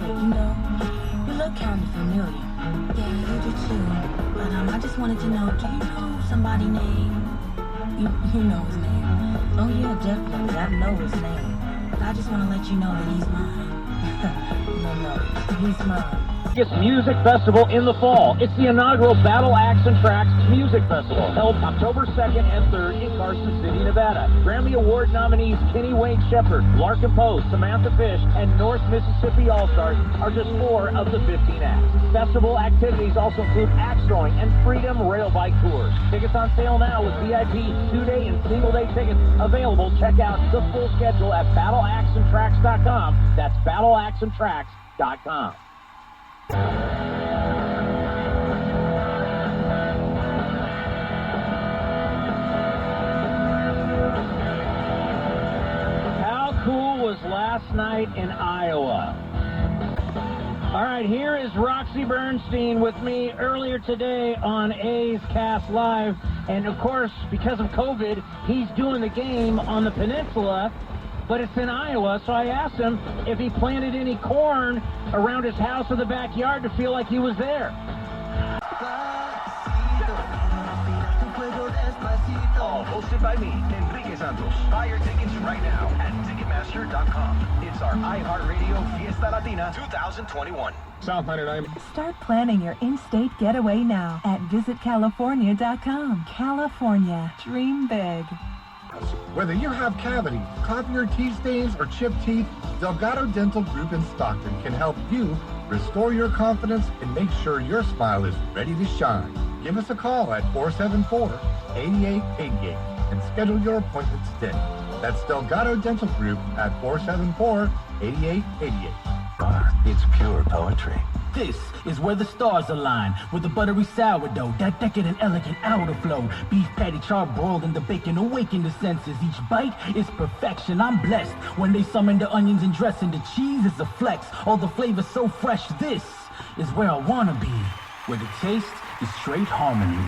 You look kind of familiar. Yeah, you do too. But I just wanted to know, do you know somebody named... You know his name. Oh yeah, definitely. I know his name. But I just want to let you know that he's mine. No, he's mine. Music Festival in the fall. It's the inaugural Battle Axe and Tracks Music Festival, held October 2nd and 3rd in Carson City, Nevada. Grammy Award nominees Kenny Wayne Shepherd, Larkin Poe, Samantha Fish, and North Mississippi All-Stars are just 4 of the 15 acts. Festival activities also include axe throwing and Freedom Rail Bike Tours. Tickets on sale now with VIP 2-day and single-day tickets available. Check out the full schedule at battleaxeandtracks.com. That's battleaxeandtracks.com. How cool was last night in Iowa? All right, here is Roxy Bernstein with me earlier today on A's Cast Live. And of course, because of COVID, he's doing the game on the peninsula, but it's in Iowa, so I asked him if he planted any corn around his house or the backyard to feel like he was there. All hosted by me, Enrique Santos. Buy your tickets right now at Ticketmaster.com. It's our iHeartRadio Fiesta Latina 2021. South 99. Start planning your in-state getaway now at visitcalifornia.com. California. Dream big. Whether you have cavities, copy or teeth stains, or chipped teeth, Delgado Dental Group in Stockton can help you restore your confidence and make sure your smile is ready to shine. Give us a call at 474-8888 and schedule your appointment today. That's Delgado Dental Group at 474-8888. It's pure poetry. This is where the stars align, with the buttery sourdough, that decadent, elegant outer flow. Beef patty charbroiled in the bacon, awaken the senses. Each bite is perfection. I'm blessed when they summon the onions and dressing. The cheese is a flex, all the flavors so fresh. This is where I wanna be, where the taste is straight harmony.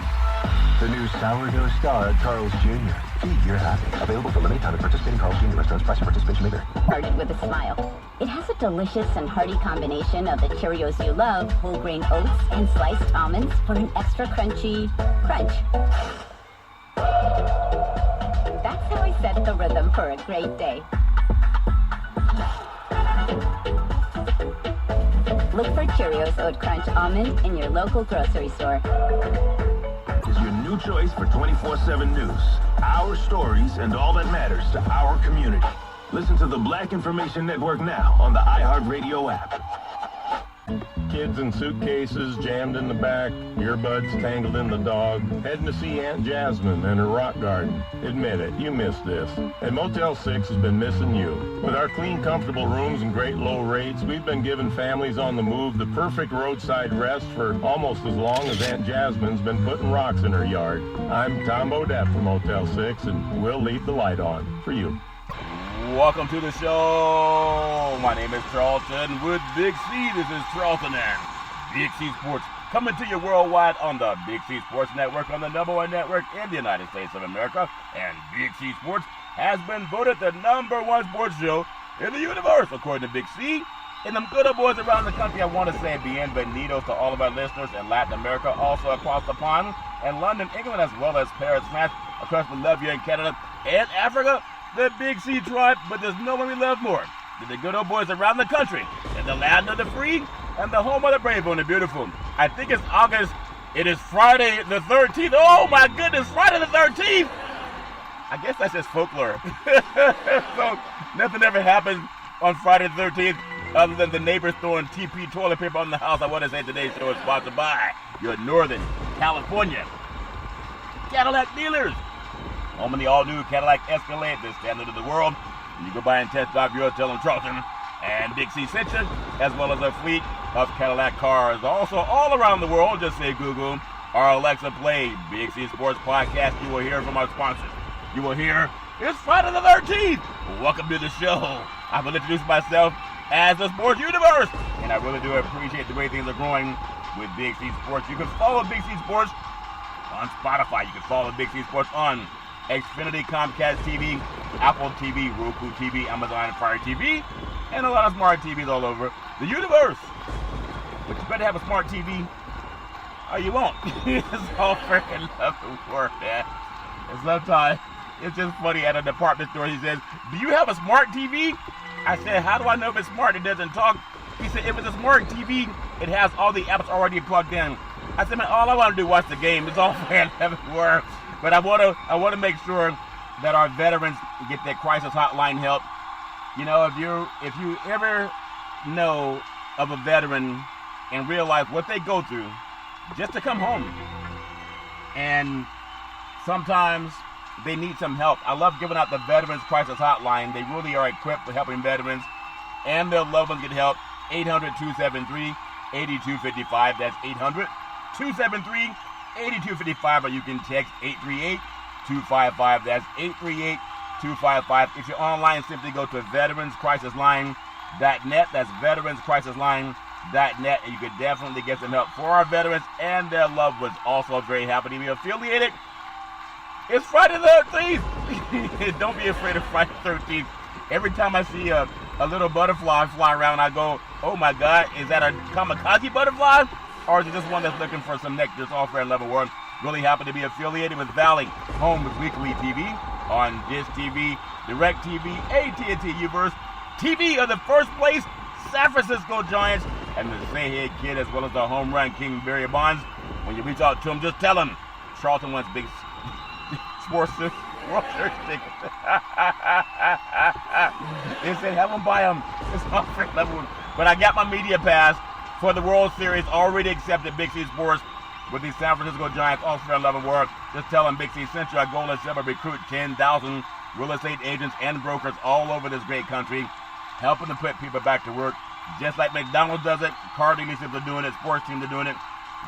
The new sourdough star at Carl's Jr. Feed your happy. Available for limited time at participating Carl's Jr. restaurants. Price and participation may vary. Started with a smile. It has a delicious and hearty combination of the Cheerios you love, whole grain oats, and sliced almonds for an extra crunchy crunch. That's how I set the rhythm for a great day. Look for Cheerios Oat Crunch Almond in your local grocery store. Is your new choice for 24/7 news, our stories, and all that matters to our community. Listen to the Black Information Network now on the iHeartRadio app. Kids in suitcases jammed in the back, earbuds tangled in the dog, heading to see Aunt Jasmine and her rock garden. Admit it, you missed this. And Motel 6 has been missing you. With our clean, comfortable rooms and great low rates, we've been giving families on the move the perfect roadside rest for almost as long as Aunt Jasmine's been putting rocks in her yard. I'm Tom Bodette from Motel 6, and we'll leave the light on for you. Welcome to the show. My name is Charlton with Big C. This is Charlton and Big C Sports coming to you worldwide on the Big C Sports Network, on the #1 network in the United States of America. And Big C Sports has been voted the #1 sports show in the universe, according to Big C. And them good old boys around the country, I want to say bienvenidos to all of our listeners in Latin America, also across the pond, and London, England, as well as Paris, France, across we love you in Canada and Africa. The Big C tribe, but there's no one we love more than the good old boys around the country, in the land of the free and the home of the brave and the beautiful. I think it's August. It is Friday the 13th. Oh my goodness, Friday the 13th. I guess that's just folklore. So nothing ever happens on Friday the 13th other than the neighbors throwing TP toilet paper on the house. I want to say today's show is sponsored by your Northern California Cadillac dealers. Home in the all-new Cadillac Escalade, the standard of the world. You go by and test drive yours, tell them Charlton and Big C sent you, as well as a fleet of Cadillac cars. Also, all around the world, just say Google or Alexa play Big C Sports Podcast. You will hear from our sponsors. You will hear, it's Friday the 13th. Welcome to the show. I will introduce myself as the Sports Universe, and I really do appreciate the way things are growing with Big C Sports. You can follow Big C Sports on Spotify. You can follow Big C Sports on Xfinity, Comcast TV, Apple TV, Roku TV, Amazon Fire TV. and a lot of smart TVs all over the universe. But you better have a smart TV, or you won't. It's all fair and love the word, man. And sometimes it's just funny at a department store. He says, "Do you have a smart TV?" I said, "How do I know if it's smart? It doesn't talk." He said, "If it's a smart TV, it has all the apps already plugged in." I said, "Man, all I want to do is watch the game. It's all fair and love the word." But I want to make sure that our veterans get that crisis hotline help. You know, if you ever know of a veteran and realize what they go through just to come home, and sometimes they need some help. I love giving out the Veterans Crisis Hotline. They really are equipped for helping veterans and their loved ones get help. 800-273-8255. That's 800-273-8255, or you can text 838-255. That's 838-255. If you're online, simply go to veteranscrisisline.net. That's veteranscrisisline.net, and you can definitely get some help for our veterans and their loved ones. Also, very happy to be affiliated. It's Friday the 13th. Don't be afraid of Friday the 13th. Every time I see a little butterfly fly around, I go, "Oh my God, is that a kamikaze butterfly? Or is it just one that's looking for some nectar?" It's all fair and level world. Really happy to be affiliated with Valley, home with weekly TV on Dish TV, Direct TV, AT&T Uverse, TV of the first place, San Francisco Giants, and the Say Hey Kid, as well as the home run king, Barry Bonds. When you reach out to him, just tell him Charlton wants big sports tickets. They said, have them buy them. It's all fair and level. But I got my media pass for the World Series already accepted. Big C Sports with the San Francisco Giants, all fair and level work. Just tell them Big C sent you. Our goal is to recruit 10,000 real estate agents and brokers all over this great country, helping to put people back to work. Just like McDonald's does it, car dealerships are doing it, sports teams are doing it.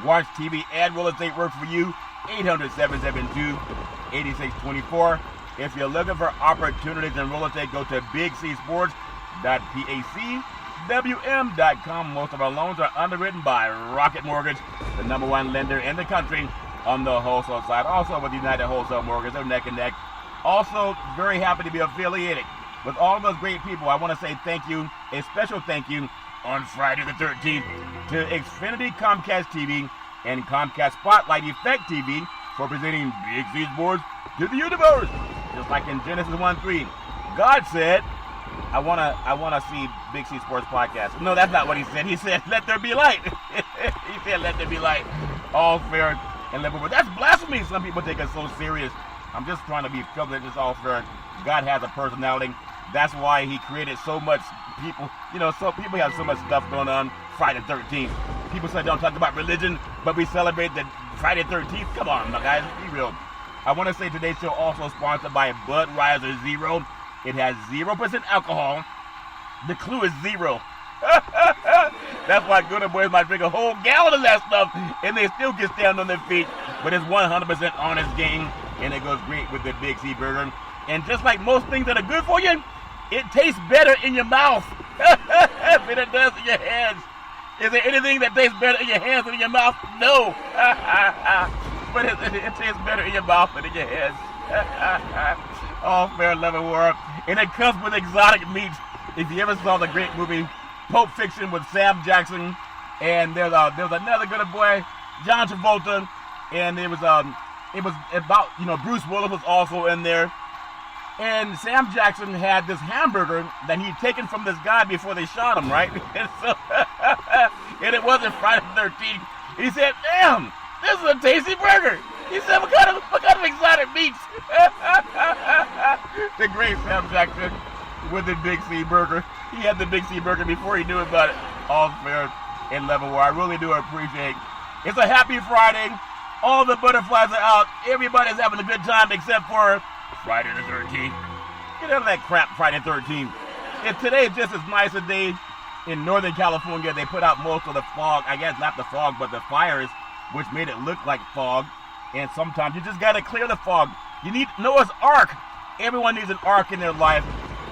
Watch TV and real estate work for you. 800-772-8624. If you're looking for opportunities in real estate, go to bigcsports.pacwm.com. Most of our loans are underwritten by Rocket Mortgage, the #1 lender in the country on the wholesale side. Also with United Wholesale Mortgage, they're neck and neck. Also, very happy to be affiliated with all those great people. I want to say thank you, a special thank you on Friday the 13th to Xfinity Comcast TV and Comcast Spotlight Effect TV for presenting Big C Sports to the universe. Just like in Genesis 1:3, God said, I wanna see Big C Sports podcast. No, that's not what he said. He said, let there be light. He said, let there be light. All fair and level. But that's blasphemy. Some people take us so serious. I'm just trying to be filthy. It's all fair. God has a personality. That's why he created so much people. You know, so people have so much stuff going on Friday the 13th. People say don't talk about religion, but we celebrate the Friday the 13th. Come on, my guys, be real. I want to say today's show also sponsored by Budweiser Zero. It has 0% alcohol. The clue is zero. That's why Gooder Boys might drink a whole gallon of that stuff and they still can stand on their feet. But it's 100% honest game, and it goes great with the Big C burger. And just like most things that are good for you, it tastes better in your mouth than it does in your hands. Is there anything that tastes better in your hands than in your mouth? No. But it tastes better in your mouth than in your hands. All fair level work. And it comes with exotic meats. If you ever saw the great movie Pulp Fiction with Sam Jackson, and there's another good boy, John Travolta, and it was about, you know, Bruce Willis was also in there. And Sam Jackson had this hamburger that he'd taken from this guy before they shot him, right? And so, and it wasn't Friday the 13th. He said, "Damn, this is a tasty burger." He said, what kind of exotic meats?" The great Sam Jackson with the Big C burger. He had the Big C burger before he knew about it. All fair and level where I really do appreciate. It's a happy Friday. All the butterflies are out. Everybody's having a good time except for Friday the 13th. Get out of that crap, Friday the 13th. If today is just as nice a day in Northern California, they put out most of the fog. I guess not the fog, but the fires, which made it look like fog. And sometimes you just got to clear the fog. You need Noah's Ark. Everyone needs an ark in their life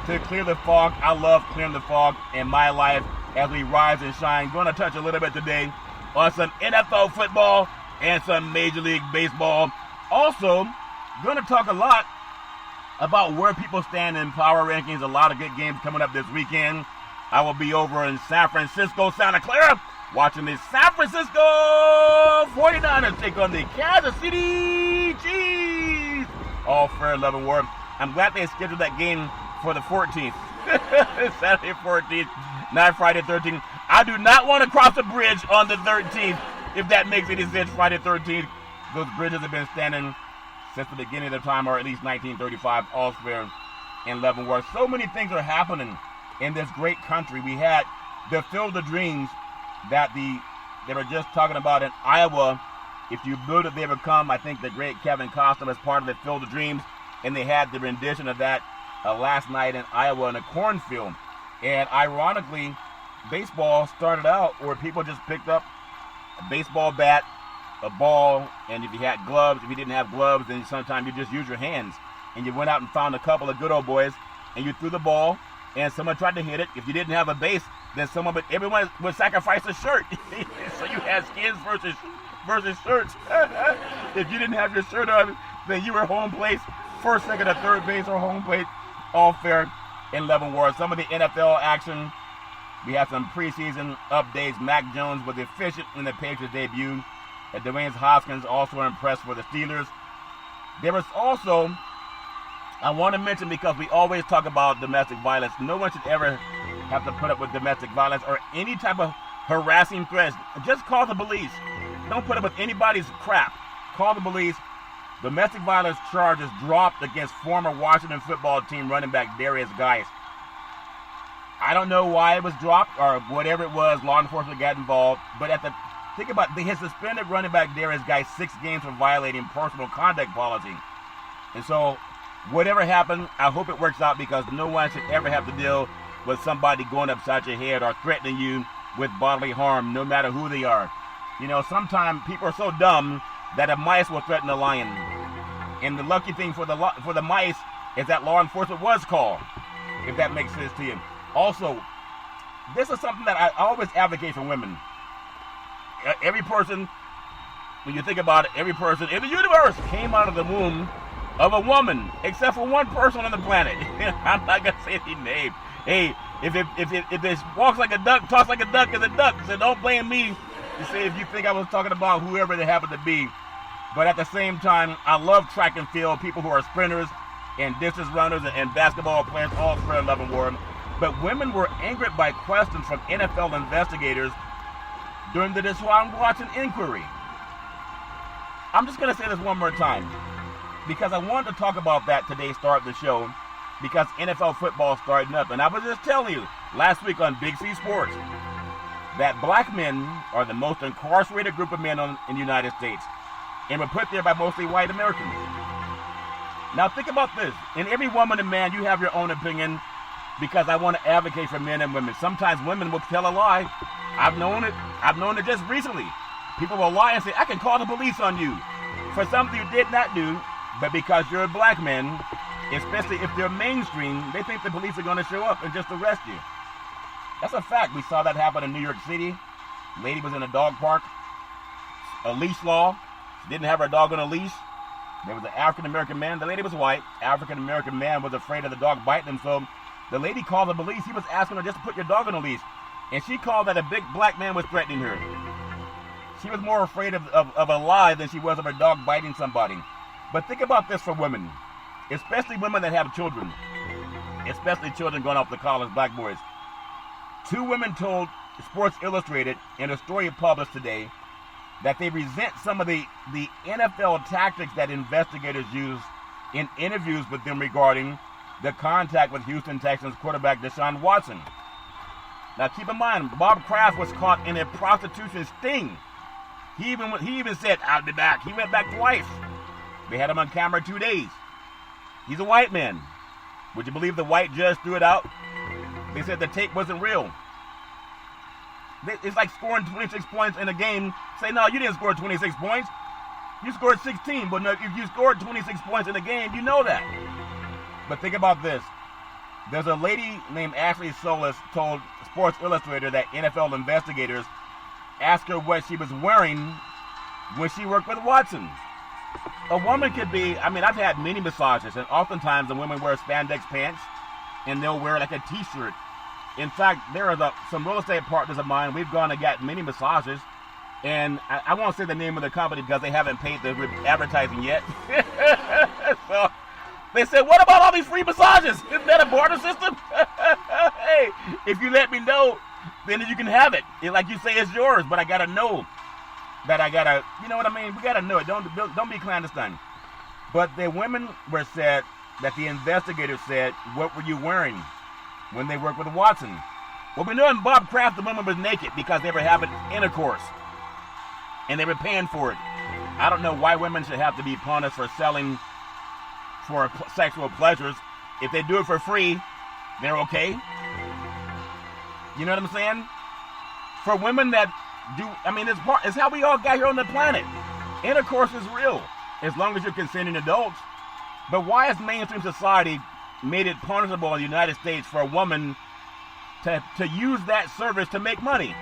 to clear the fog. I love clearing the fog in my life as we rise and shine. Going to touch a little bit today on some NFL football and some Major League Baseball. Also, going to talk a lot about where people stand in power rankings. A lot of good games coming up this weekend. I will be over in San Francisco, Santa Clara, watching the San Francisco 49ers take on the Kansas City Chiefs. All fair, love, and war. I'm glad they scheduled that game for the 14th. Saturday 14th, not Friday 13th. I do not want to cross the bridge on the 13th, if that makes any sense. Friday 13th, those bridges have been standing since the beginning of the time, or at least 1935, all fair and love and war. So many things are happening in this great country. We had the Field of Dreams that they were just talking about in Iowa. If you build it, they become. I think the great Kevin Costner was part of the Field of Dreams, and they had the rendition of that last night in Iowa in a cornfield. And ironically, baseball started out where people just picked up a baseball bat, a ball, and if you had gloves, if you didn't have gloves, then sometimes you just use your hands. And you went out and found a couple of good old boys, and you threw the ball, and someone tried to hit it. If you didn't have a base, then everyone would sacrifice a shirt. So you had skins versus shirts. If you didn't have your shirt on, then you were home plate, first, second, or third base, or home plate, all fair in love and war. Some of the NFL action, we have some preseason updates. Mac Jones was efficient in the Patriots debut. Dwayne Haskins also impressed for the Steelers. There was also, I want to mention, because we always talk about domestic violence, no one should ever have to put up with domestic violence or any type of harassing threats. Just call the police. Don't put up with anybody's crap. Call the police. Domestic violence charges dropped against former Washington football team running back Darius Geis. I don't know why it was dropped or whatever it was. Law enforcement got involved. But think about his suspended running back Darius Geis 6 games for violating personal conduct policy. And so whatever happened, I hope it works out, because no one should ever have to deal with somebody going upside your head or threatening you with bodily harm, no matter who they are. You know, sometimes people are so dumb that a mice will threaten a lion. And the lucky thing for the mice is that law enforcement was called, if that makes sense to you. Also, this is something that I always advocate for women. Every person, when you think about it, every person in the universe came out of the womb of a woman, except for one person on the planet. I'm not going to say any name. Hey, if it walks like a duck, talks like a duck, is a duck. So don't blame me to say if you think I was talking about whoever they happen to be. But at the same time, I love track and field, people who are sprinters and distance runners and basketball players, all for love and war. But women were angered by questions from NFL investigators during the Deshaun Watson inquiry. I'm just going to say this one more time, because I wanted to talk about that today, start the show, because NFL football is starting up. And I was just telling you last week on Big C Sports that black men are the most incarcerated group of men in the United States, and were put there by mostly white Americans. Now think about this. In every woman and man, you have your own opinion, because I want to advocate for men and women. Sometimes women will tell a lie. I've known it just recently. People will lie and say, I can call the police on you for something you did not do, but because you're a black man, especially if they're mainstream, they think the police are going to show up and just arrest you. That's a fact. We saw that happen in New York City. Lady was in a dog park. A leash law. She didn't have her dog on a leash. There was an African-American man. The lady was white. African-American man was afraid of the dog biting him, so the lady called the police. He was asking her just to put your dog on a leash. And she called that a big black man was threatening her. She was more afraid of a lie than she was of her dog biting somebody. But think about this for women, especially women that have children, especially children going off to college, black boys. 2 women told Sports Illustrated in a story published today that they resent some of the NFL tactics that investigators use in interviews with them regarding the contact with Houston Texans quarterback Deshaun Watson. Now keep in mind, Bob Kraft was caught in a prostitution sting. He even said, I'll be back. He went back twice. They had him on camera 2 days. He's a white man. Would you believe the white judge threw it out? They said the tape wasn't real. It's like scoring 26 points in a game. Say, no, you didn't score 26 points. You scored 16. But no, if you scored 26 points in a game, you know that. But think about this. There's a lady named Ashley Solis told Sports Illustrated that NFL investigators asked her what she was wearing when she worked with Watson. A woman could be, I've had many massages, and oftentimes the women wear spandex pants, and they'll wear like a t-shirt In fact, there are some real estate partners of mine. We've gone and got many massages. And I won't say the name of the company because they haven't paid the advertising yet. So they said, what about all these free massages? Isn't that a barter system? Hey, if you let me know, then you can have it. Like you say, it's yours, but I got to know that you know what I mean? We got to know it. Don't be clandestine. But the women were said, that the investigators said, what were you wearing when they worked with Watson? Well, we know in Bob Kraft, the woman was naked because they were having intercourse. And they were paying for it. I don't know why women should have to be punished for selling for sexual pleasures. If they do it for free, they're okay. You know what I'm saying? For women that do, I mean, it's how we all got here on the planet. Intercourse is real, as long as you're consenting adults. But why has mainstream society made it punishable in the United States for a woman to use that service to make money?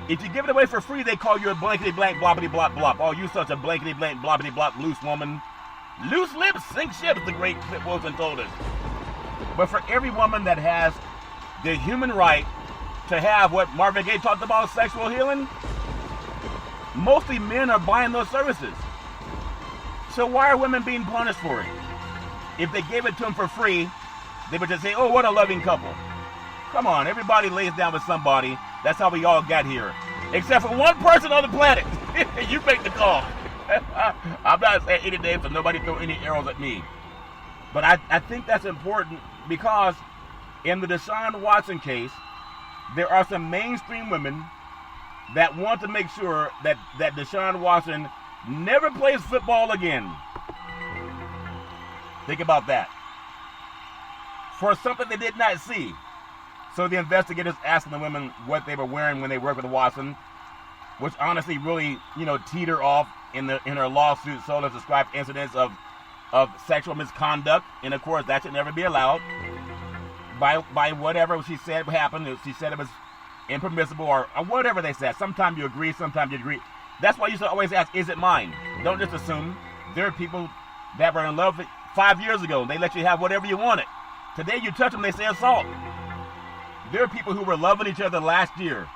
If you give it away for free, they call you a blankety-blank, bloppity-blop-blop. Oh, you such a blankety-blank, bloppity-blop, loose woman. Loose lips sink ships, the great Flip Wilson told us. But for every woman that has the human right to have what Marvin Gaye talked about, sexual healing, mostly men are buying those services. So why are women being punished for it? If they gave it to them for free, they would just say, oh, what a loving couple. Come on, everybody lays down with somebody. That's how we all got here. Except for one person on the planet. You make the call. I'm not saying any names, so nobody throw any arrows at me. But I think that's important because in the Deshaun Watson case, there are some mainstream women that want to make sure that Deshaun Watson never plays football again. Think about that. For something they did not see. So the investigators asking the women what they were wearing when they worked with Watson, which honestly really, teeter off in her lawsuit. Solis described incidents of sexual misconduct, and of course that should never be allowed. By whatever she said happened, she said it was impermissible or whatever they said. Sometimes you agree, sometimes you agree. That's why you should always ask, is it mine? Don't just assume. There are people that were in love 5 years ago. They let you have whatever you wanted. Today you touch them, they say assault. There are people who were loving each other last year,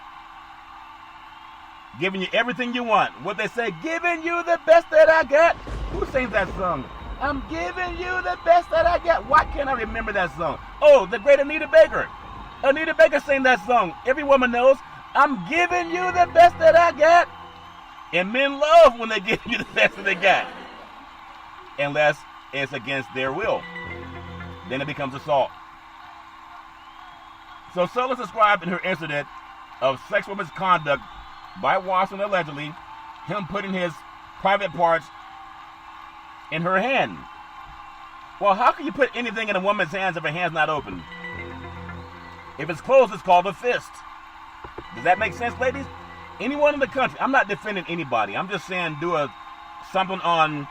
giving you everything you want. What they say, giving you the best that I got. Who sings that song? I'm giving you the best that I got. Why can't I remember that song? Oh, the great Anita Baker. Anita Baker sang that song. Every woman knows, I'm giving you the best that I got. And men love when they give you the best that they got. Unless it's against their will. Then it becomes assault. So Solis described in her incident of sexual misconduct by Watson, allegedly, him putting his private parts in her hand. Well, how can you put anything in a woman's hands if her hand's not open? If it's closed, it's called a fist. Does that make sense, ladies? Anyone in the country, I'm not defending anybody. I'm just saying do something on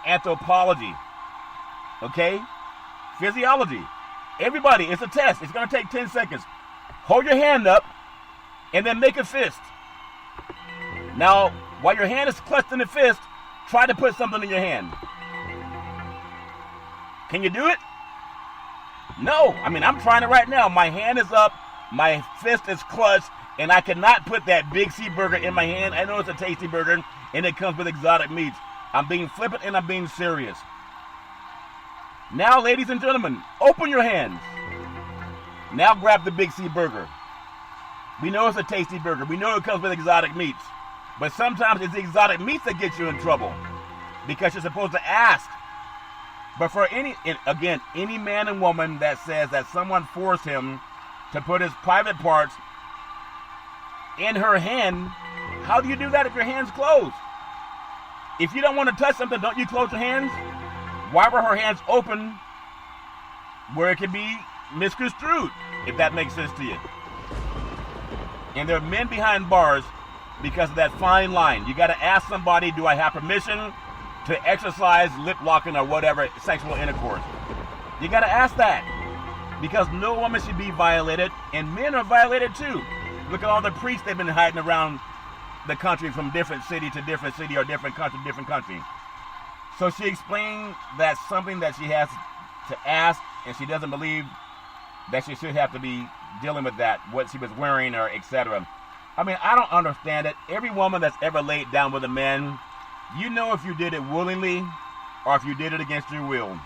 anthropology. Okay? Physiology. Everybody, it's a test. It's going to take 10 seconds. Hold your hand up and then make a fist. Now, while your hand is clutched in the fist, try to put something in your hand. Can you do it? No. I mean, I'm trying it right now. My hand is up, my fist is clutched, and I cannot put that Big C burger in my hand. I know it's a tasty burger, and it comes with exotic meats. I'm being flippant and I'm being serious. Now, ladies and gentlemen, open your hands. Now grab the Big C burger. We know it's a tasty burger. We know it comes with exotic meats. But sometimes it's the exotic meats that get you in trouble. Because you're supposed to ask. But for any man and woman that says that someone forced him to put his private parts in her hand, how do you do that if your hand's closed? If you don't want to touch something, don't you close your hands? Why were her hands open where it can be misconstrued, if that makes sense to you? And there are men behind bars because of that fine line. You got to ask somebody, do I have permission to exercise lip locking or whatever, sexual intercourse? You got to ask that because no woman should be violated, and men are violated too. Look at all the priests they've been hiding around the country from different city to different city or different country to different country. So she explained that's something that she has to ask, and she doesn't believe that she should have to be dealing with that, what she was wearing or etc. I mean, I don't understand it. Every woman that's ever laid down with a man, you know if you did it willingly or if you did it against your will.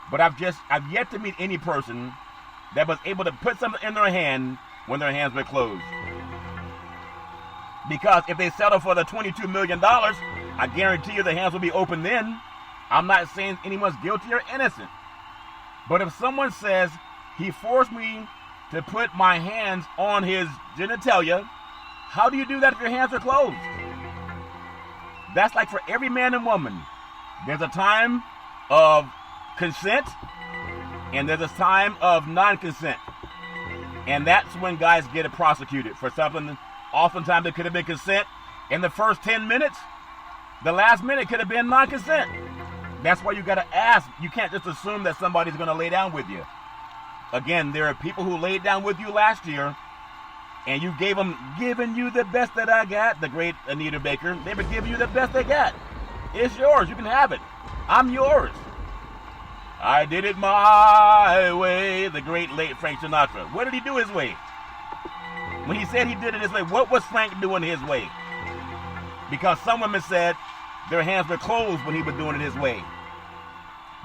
But I've yet to meet any person that was able to put something in their hand when their hands were closed. Because if they settle for the $22 million, I guarantee you the hands will be open then. I'm not saying anyone's guilty or innocent. But if someone says he forced me to put my hands on his genitalia, how do you do that if your hands are closed? That's like for every man and woman. There's a time of consent and there's a time of non-consent. And that's when guys get prosecuted for something. Oftentimes it could have been consent in the first 10 minutes. The last minute could have been non-consent. That's why you got to ask. You can't just assume that somebody's going to lay down with you. Again, there are people who laid down with you last year and you giving you the best that I got, the great Anita Baker. They were giving you the best they got. It's yours. You can have it. I'm yours. I did it my way, the great late Frank Sinatra. What did he do his way? When he said he did it his way, what was Frank doing his way? Because some women said their hands were closed when he was doing it his way.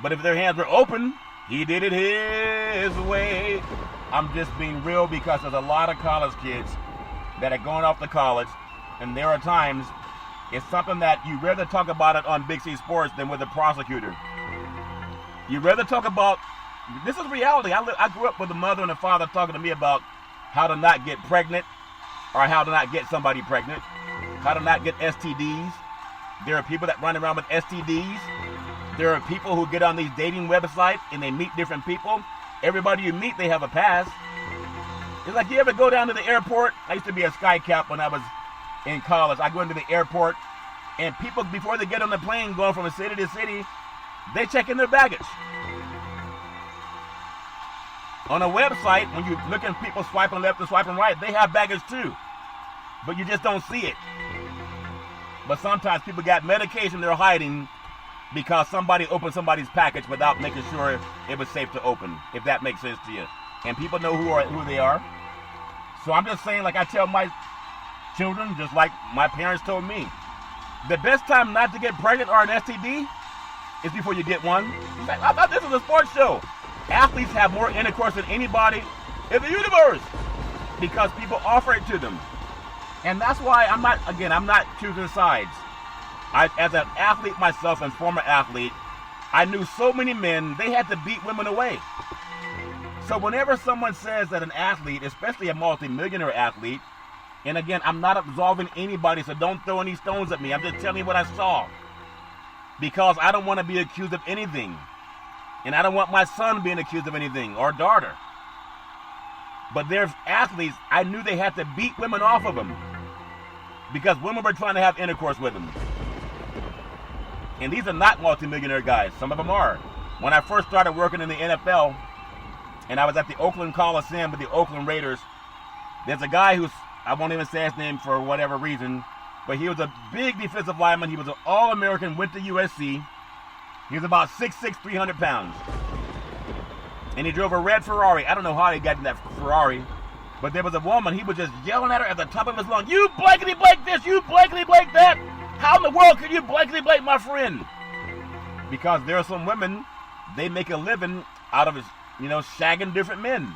But if their hands were open, he did it his way. I'm just being real because there's a lot of college kids that are going off to college, and there are times it's something that you rather talk about it on Big C Sports than with a prosecutor. You rather talk about, this is reality. I grew up with a mother and a father talking to me about how to not get pregnant or how to not get somebody pregnant, how to not get STDs. There are people that run around with STDs. There are people who get on these dating websites and they meet different people. Everybody you meet, they have a pass. It's like you ever go down to the airport. I used to be a sky cap when I was in college. I go into the airport and people, before they get on the plane going from city to city, they check in their baggage. On a website, when you look at people swiping left and swiping right, they have baggage too. But you just don't see it. But sometimes people got medication they're hiding because somebody opened somebody's package without making sure it was safe to open, if that makes sense to you. And people know who they are. So I'm just saying, like I tell my children, just like my parents told me, the best time not to get pregnant or an STD is before you get one. I thought this was a sports show. Athletes have more intercourse than anybody in the universe because people offer it to them. And that's why I'm not choosing sides. As an athlete myself and former athlete, I knew so many men, they had to beat women away. So whenever someone says that an athlete, especially a multimillionaire athlete, and again, I'm not absolving anybody, so don't throw any stones at me. I'm just telling you what I saw. Because I don't want to be accused of anything. And I don't want my son being accused of anything, or daughter. But there's athletes, I knew they had to beat women off of them. Because women were trying to have intercourse with them. And these are not multimillionaire guys. Some of them are. When I first started working in the NFL, and I was at the Oakland Coliseum with the Oakland Raiders, there's a guy who's, I won't even say his name for whatever reason, but he was a big defensive lineman. He was an All-American, went to USC. He was about 6'6", 300 pounds. And he drove a red Ferrari. I don't know how he got in that Ferrari, but there was a woman, he was just yelling at her at the top of his lungs, "You blankety blank this, you blankety blank that. How in the world could you blankety blank my friend?" Because there are some women, they make a living out of, shagging different men.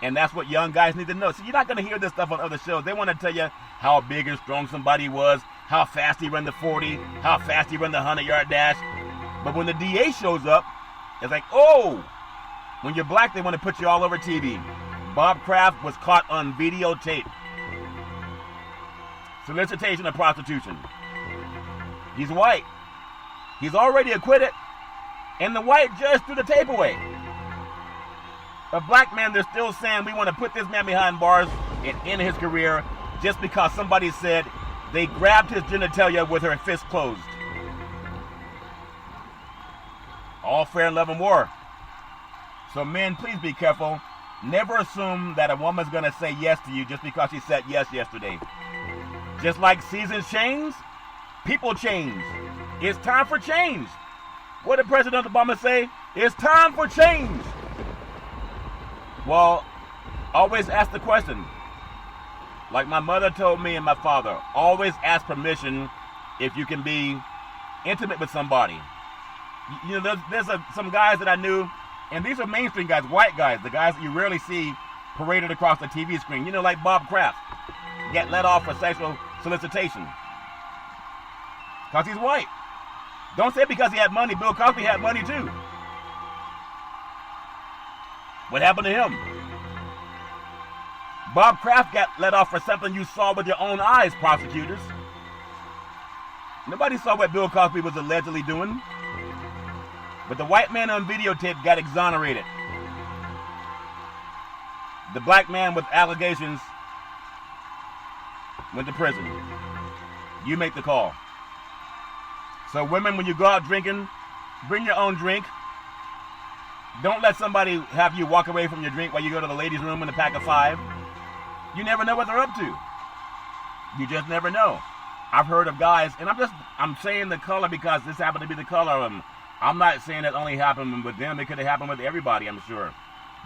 And that's what young guys need to know. So you're not going to hear this stuff on other shows. They want to tell you how big and strong somebody was, how fast he ran the 40, how fast he ran the 100-yard dash. But when the DA shows up, it's like, oh, when you're black, they want to put you all over TV. Bob Kraft was caught on videotape. Solicitation of prostitution. He's white. He's already acquitted. And the white judge threw the tape away. A black man, they're still saying we want to put this man behind bars and end his career just because somebody said they grabbed his genitalia with her fist closed. All fair in love and war. So men, please be careful. Never assume that a woman's going to say yes to you just because she said yes yesterday. Just like seasons change, people change. It's time for change. What did President Obama say? It's time for change. Well, always ask the question. Like my mother told me and my father, always ask permission if you can be intimate with somebody. You know, there's some guys that I knew, and these are mainstream guys, white guys, the guys that you rarely see paraded across the TV screen. You know, like Bob Kraft, get let off for sexual solicitation. Because he's white. Don't say because he had money. Bill Cosby had money too. What happened to him? Bob Kraft got let off for something you saw with your own eyes, prosecutors. Nobody saw what Bill Cosby was allegedly doing. But the white man on videotape got exonerated. The black man with allegations went to prison. You make the call. So women, when you go out drinking, bring your own drink. Don't let somebody have you walk away from your drink while you go to the ladies' room in a pack of 5. You never know what they're up to. You just never know. I've heard of guys, and I'm saying the color because this happened to be the color of them. I'm not saying that only happened with them. It could have happened with everybody, I'm sure.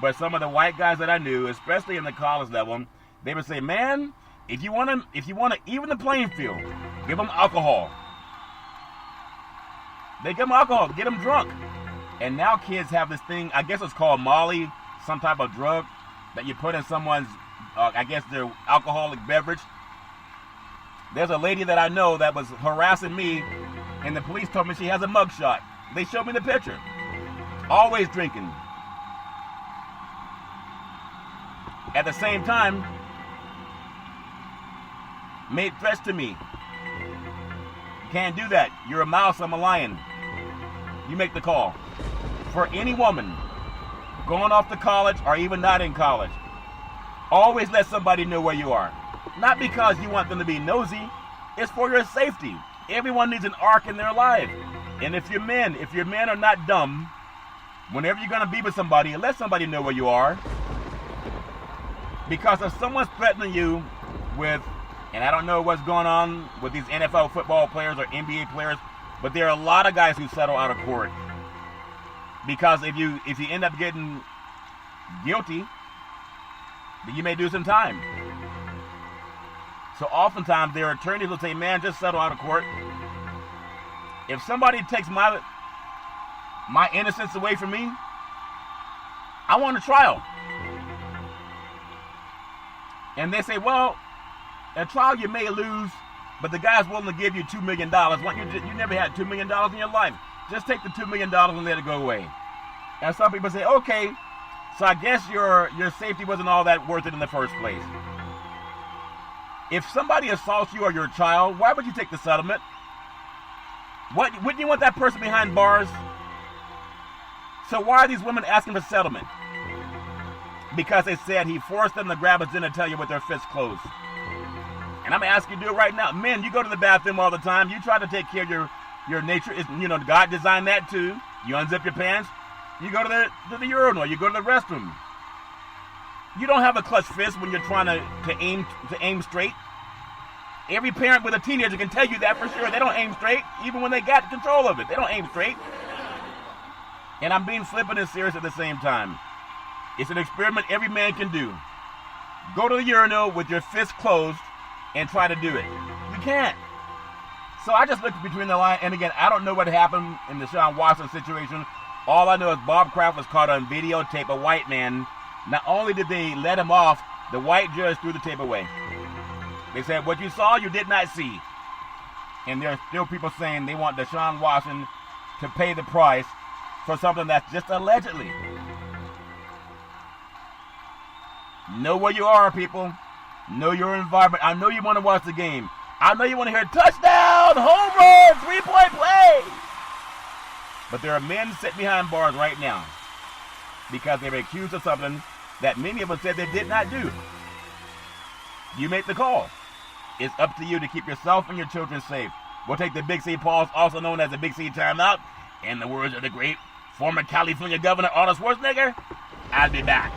But some of the white guys that I knew, especially in the college level, they would say, man, if you want to even the playing field, give them alcohol. They give them alcohol, get them drunk. And now kids have this thing, I guess it's called Molly, some type of drug that you put in someone's, I guess their alcoholic beverage. There's a lady that I know that was harassing me, and the police told me she has a mugshot. They showed me the picture. Always drinking. At the same time, made threats to me. Can't do that. You're a mouse, I'm a lion. You make the call. For any woman going off to college or even not in college, always let somebody know where you are. Not because you want them to be nosy, it's for your safety. Everyone needs an arc in their life. And if your men are not dumb, whenever you're going to be with somebody, let somebody know where you are. Because if someone's threatening you with, and I don't know what's going on with these NFL football players or NBA players, but there are a lot of guys who settle out of court. Because if you end up getting guilty, then you may do some time. So oftentimes their attorneys will say, man, just settle out of court. If somebody takes my innocence away from me, I want a trial. And they say, well, a trial you may lose, but the guy's willing to give you $2 million. You never had $2 million in your life. Just take the $2 million and let it go away. And some people say, okay, so I guess your safety wasn't all that worth it in the first place. If somebody assaults you or your child, why would you take the settlement? Wouldn't you want that person behind bars? So why are these women asking for settlement? Because they said he forced them to grab his dinner and tell you with their fists closed. And I'm asking you to do it right now. Men, you go to the bathroom all the time. You try to take care of your nature. God designed that too. You unzip your pants. You go to the urinal. You go to the restroom. You don't have a clutch fist when you're trying to aim straight. Every parent with a teenager can tell you that for sure. They don't aim straight, even when they got control of it. They don't aim straight. And I'm being flippant and serious at the same time. It's an experiment every man can do. Go to the urinal with your fist closed and try to do it. You can't. So I just looked between the line, and again, I don't know what happened in the Deshaun Watson situation. All I know is Bob Kraft was caught on videotape, a white man. Not only did they let him off, the white judge threw the tape away. They said, what you saw, you did not see. And there are still people saying they want Deshaun Watson to pay the price for something that's just allegedly. Know where you are, people. Know your environment. I know you want to watch the game. I know you want to hear touchdown, home run, 3-point play. But there are men sitting behind bars right now because they were accused of something that many of us said they did not do. You make the call. It's up to you to keep yourself and your children safe. We'll take the Big C pause, also known as the Big C timeout. In the words of the great former California Governor Arnold Schwarzenegger, I'll be back.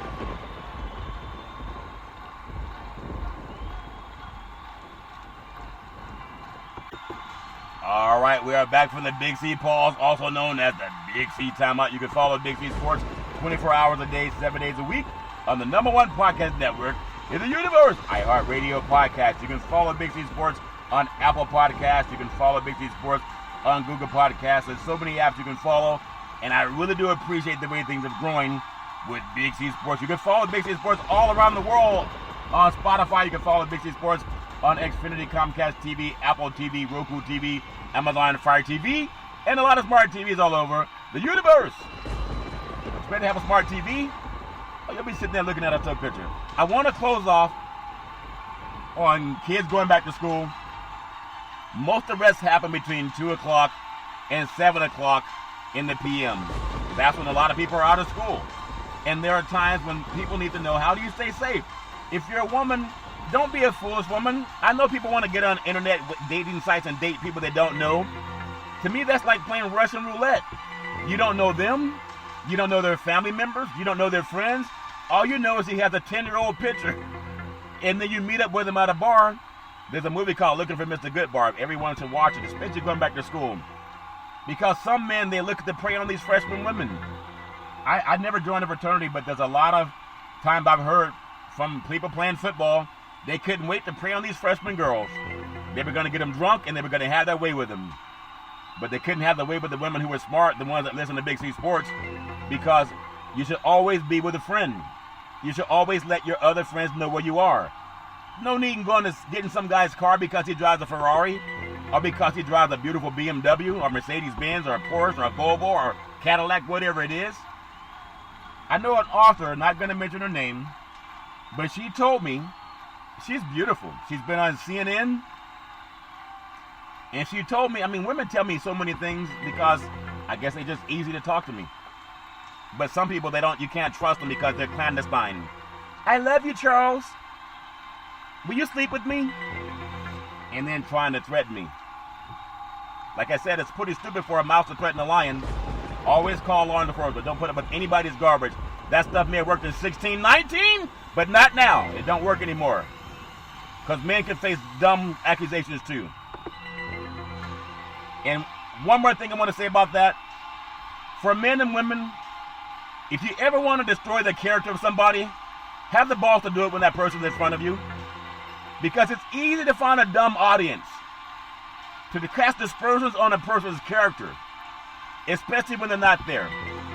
All right, we are back from the Big C pause, also known as the Big C timeout. You can follow Big C Sports 24 hours a day, 7 days a week on the #1 podcast network in the universe, iHeartRadio Podcast. You can follow Big C Sports on Apple Podcasts. You can follow Big C Sports on Google Podcasts. There's so many apps you can follow, and I really do appreciate the way things are growing with Big C Sports. You can follow Big C Sports all around the world on Spotify. You can follow Big C Sports on Xfinity, Comcast TV, Apple TV, Roku TV, Amazon Fire TV, and a lot of smart TVs all over the universe. It's great to have a smart TV. Oh, you'll be sitting there looking at a tough picture. I want to close off on kids going back to school. Most arrests happen between 2 o'clock and 7 o'clock in the p.m. That's when a lot of people are out of school. And there are times when people need to know, how do you stay safe? If you're a woman, don't be a foolish woman. I know people want to get on internet dating sites and date people they don't know. To me, that's like playing Russian roulette. You don't know them. You don't know their family members. You don't know their friends. All you know is he has a 10-year-old picture. And then you meet up with him at a bar. There's a movie called Looking for Mr. Goodbar. Everyone should watch it, especially going back to school. Because some men, they look to prey on these freshman women. I never joined a fraternity, but there's a lot of times I've heard from people playing football, they couldn't wait to prey on these freshman girls. They were going to get them drunk, and they were going to have their way with them. But they couldn't have their way with the women who were smart, the ones that listen to Big C Sports, because you should always be with a friend. You should always let your other friends know where you are. No need in going to get in some guy's car because he drives a Ferrari, or because he drives a beautiful BMW, or Mercedes-Benz, or a Porsche, or a Volvo, or Cadillac, whatever it is. I know an author, not going to mention her name, but she told me she's beautiful. She's been on CNN, and she told me, I mean, women tell me so many things because I guess they're just easy to talk to me. But some people, you can't trust them because they're clandestine. I love you, Charles. Will you sleep with me? And then trying to threaten me. Like I said, it's pretty stupid for a mouse to threaten a lion. Always call law enforcement, but don't put up with anybody's garbage. That stuff may have worked in 1619, but not now. It don't work anymore. Because men can face dumb accusations too. And one more thing I want to say about that. For men and women, if you ever want to destroy the character of somebody, have the balls to do it when that person's in front of you. Because it's easy to find a dumb audience to cast aspersions on a person's character, especially when they're not there.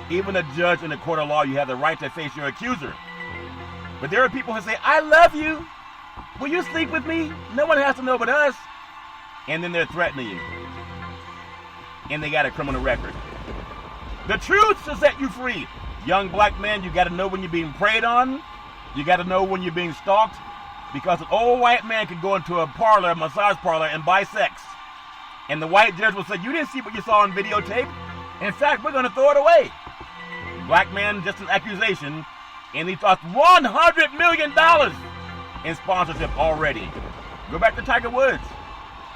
Even a judge in a court of law, you have the right to face your accuser. But there are people who say, I love you. Will you sleep with me? No one has to know but us. And then they're threatening you. And they got a criminal record. The truth shall set you free. Young black man, you got to know when you're being preyed on. You got to know when you're being stalked. Because an old white man could go into a parlor, a massage parlor, and buy sex. And the white judge will say, you didn't see what you saw on videotape. In fact, we're going to throw it away. Black man, just an accusation, and he lost $100 million in sponsorship already. Go back to Tiger Woods.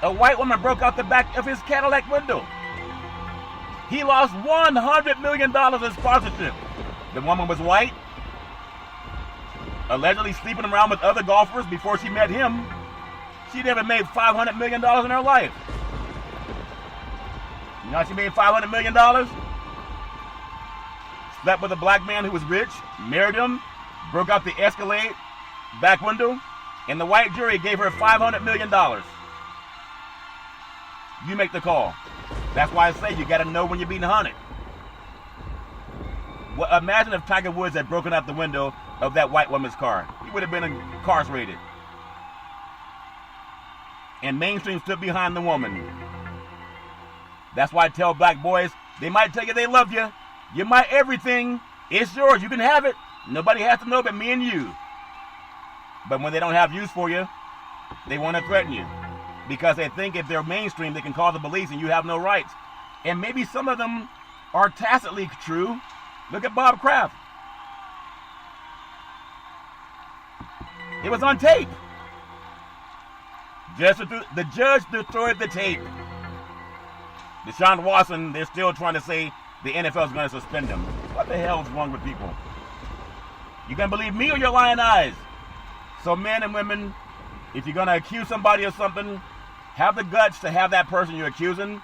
A white woman broke out the back of his Cadillac window. He lost $100 million in sponsorship. The woman was white, allegedly sleeping around with other golfers before she met him. She never made $500 million in her life. You know how she made $500 million? Slept with a black man who was rich, married him, broke out the Escalade back window, and the white jury gave her $500 million. You make the call. That's why I say you got to know when you're being hunted. Well, imagine if Tiger Woods had broken out the window of that white woman's car. He would have been incarcerated. And mainstream stood behind the woman. That's why I tell black boys, they might tell you they love you. You're my everything. It's yours. You can have it. Nobody has to know but me and you. But when they don't have use for you, they want to threaten you. Because they think if they're mainstream, they can call the police and you have no rights. And maybe some of them are tacitly true. Look at Bob Kraft. It was on tape. The judge destroyed the tape. Deshaun Watson, they're still trying to say the NFL is going to suspend him. What the hell is wrong with people? You going to believe me or your lying eyes? So men and women, if you're going to accuse somebody of something, have the guts to have that person you're accusing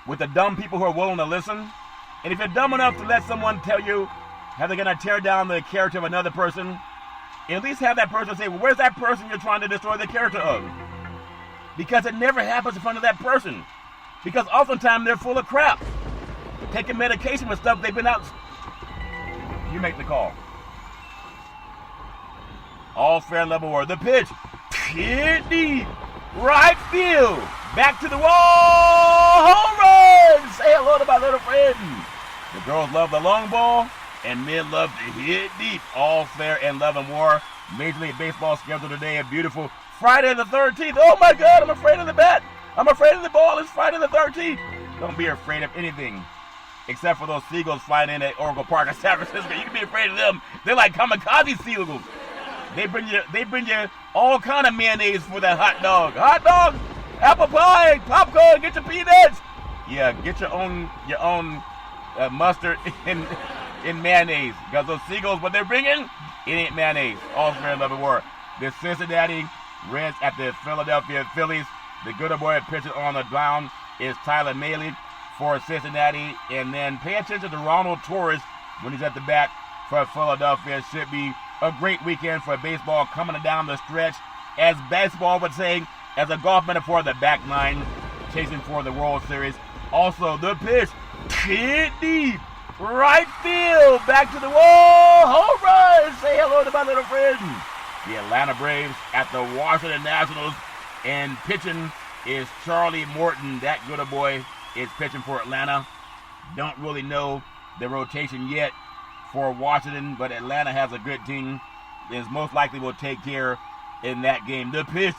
with the dumb people who are willing to listen. And if you're dumb enough to let someone tell you how they're going to tear down the character of another person, at least have that person say, well, where's that person you're trying to destroy the character of? Because it never happens in front of that person. Because oftentimes they're full of crap. Taking medication and stuff, they've been out. You make the call. All fair and level war. The pitch. Hit deep. Right field. Back to the wall. Home run. Say hello to my little friend. The girls love the long ball, and men love to hit deep. All fair and love and war. Major League Baseball schedule today. A beautiful Friday the 13th. Oh my God, I'm afraid of the bat. I'm afraid of the ball. It's Friday the 13th. Don't be afraid of anything. Except for those seagulls flying in at Oracle Park in San Francisco. You can be afraid of them. They're like kamikaze seagulls. They bring you all kind of mayonnaise for that hot dog. Hot dog, apple pie, popcorn, get your peanuts. Yeah, get your own mustard in mayonnaise. Because those seagulls, what they're bringing, it ain't mayonnaise. All fair and love and war. The Cincinnati Reds at the Philadelphia Phillies. The good boy pitcher on the ground is Tyler Mahle for Cincinnati. And then pay attention to Ronald Torres when he's at the bat for Philadelphia. Should be a great weekend for baseball coming down the stretch. As baseball would say, as a golf metaphor, the back nine chasing for the World Series. Also, the pitch, hit deep, right field, back to the wall, home run. Say hello to my little friend. The Atlanta Braves at the Washington Nationals, and pitching is Charlie Morton. That good boy is pitching for Atlanta. Don't really know the rotation yet for Washington, but Atlanta has a good team. Is most likely will take care in that game. The pitch,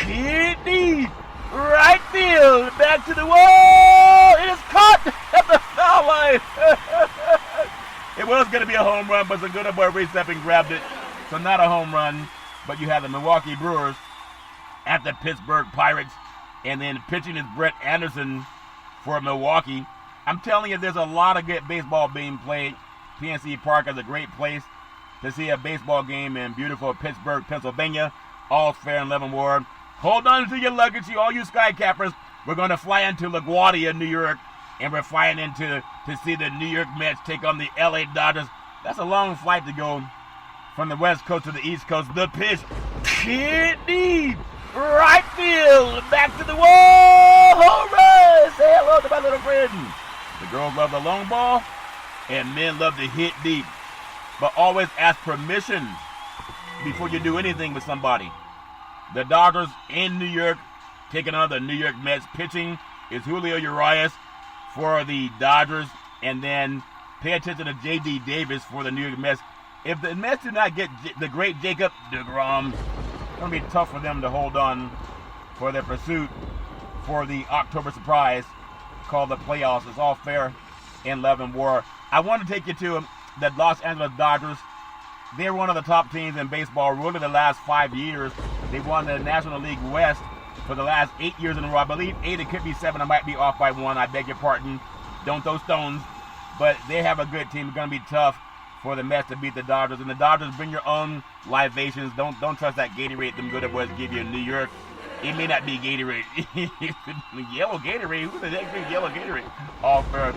hit deep, right field, back to the wall. It is caught at the foul line. It was going to be a home run, but the good boy reached up and grabbed it. So not a home run, but you have the Milwaukee Brewers at the Pittsburgh Pirates, and then pitching is Brett Anderson for Milwaukee. I'm telling you, there's a lot of good baseball being played. PNC Park is a great place to see a baseball game in beautiful Pittsburgh, Pennsylvania. All fair and love and war. Hold on to your luggage, all you skycappers. We're going to fly into LaGuardia, New York, and we're flying into to see the New York Mets take on the LA Dodgers. That's a long flight to go from the West Coast to the East Coast. The pitch, hit deep, right field, back to the wall, home run. Say hello to my little friend. The girls love the long ball, and men love to hit deep. But always ask permission before you do anything with somebody. The Dodgers in New York taking on the New York Mets. Pitching is Julio Urias for the Dodgers. And then pay attention to J.D. Davis for the New York Mets. If the Mets do not get the great Jacob deGrom, it's going to be tough for them to hold on for their pursuit for the October surprise called the playoffs. It's all fair in love and war. I want to take you to the Los Angeles Dodgers. They're one of the top teams in baseball really the last 5 years. They won the National League West for the last 8 years in a row. I believe 8, it could be 7. I might be off by 1. I beg your pardon. Don't throw stones. But they have a good team. It's going to be tough for the Mets to beat the Dodgers. And the Dodgers, bring your own libations. Don't trust that Gatorade them good boys give you in New York. It may not be Gatorade. Yellow Gatorade? Who the heck drinks yellow Gatorade? All fair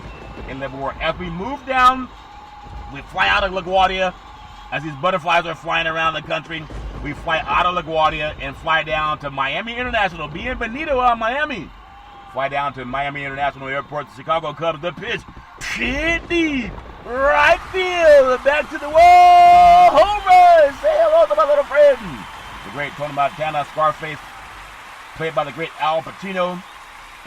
in love and war. As we move down, we fly out of LaGuardia. As these butterflies are flying around the country, we fly out of LaGuardia and fly down to Miami International. Bienvenido a Miami. Fly down to Miami International Airport. The Chicago Cubs, the pitch. Hit deep. Right field. Back to the wall. Home run. Say hello to my little friend. The great Tony Montana, Scarface, played by the great Al Pacino.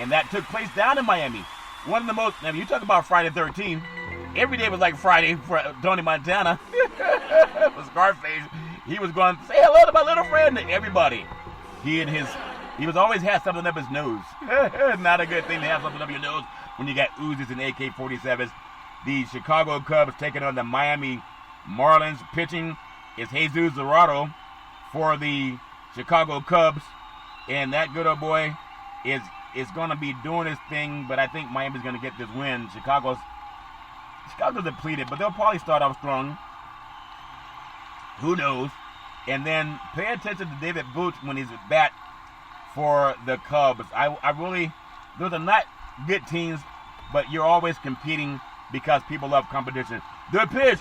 And that took place down in Miami. One of the most, I mean, you talk about Friday the 13th. Every day was like Friday for Tony Montana. For Scarface, he was going, say hello to my little friend to everybody. He was always had something up his nose. Not a good thing to have something up your nose when you got Uzis and AK-47s. The Chicago Cubs taking on the Miami Marlins. Pitching is Jesus Dorado for the Chicago Cubs. And that good old boy is going to be doing his thing, but I think Miami's going to get this win. Chicago's depleted, but they'll probably start off strong. Who knows? And then pay attention to David Booth when he's at bat for the Cubs. I really, those are not good teams, but you're always competing because people love competition. The pitch,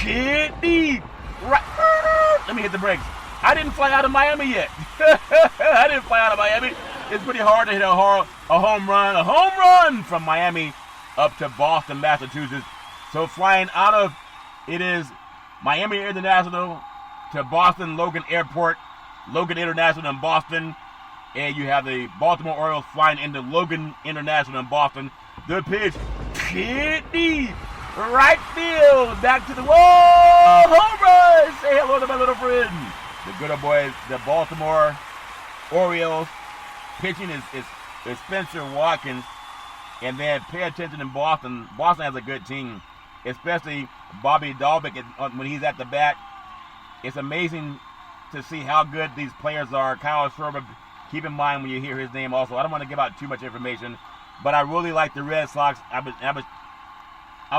hit deep. Right. Let me hit the brakes. I didn't fly out of Miami yet. I didn't fly out of Miami. It's pretty hard to hit a home run from Miami up to Boston, Massachusetts. So flying out of, it is Miami International to Boston Logan Airport, Logan International in Boston, and you have the Baltimore Orioles flying into Logan International in Boston. The pitch, hit deep, right field, back to the wall, home run. Say hello to my little friend. The good old boys, the Baltimore Orioles. Pitching is Spencer Watkins. And then pay attention in Boston. Boston has a good team, especially Bobby Dalbec when he's at the bat. It's amazing to see how good these players are. Kyle Schwarber, keep in mind when you hear his name also. I don't want to give out too much information, but I really like the Red Sox. I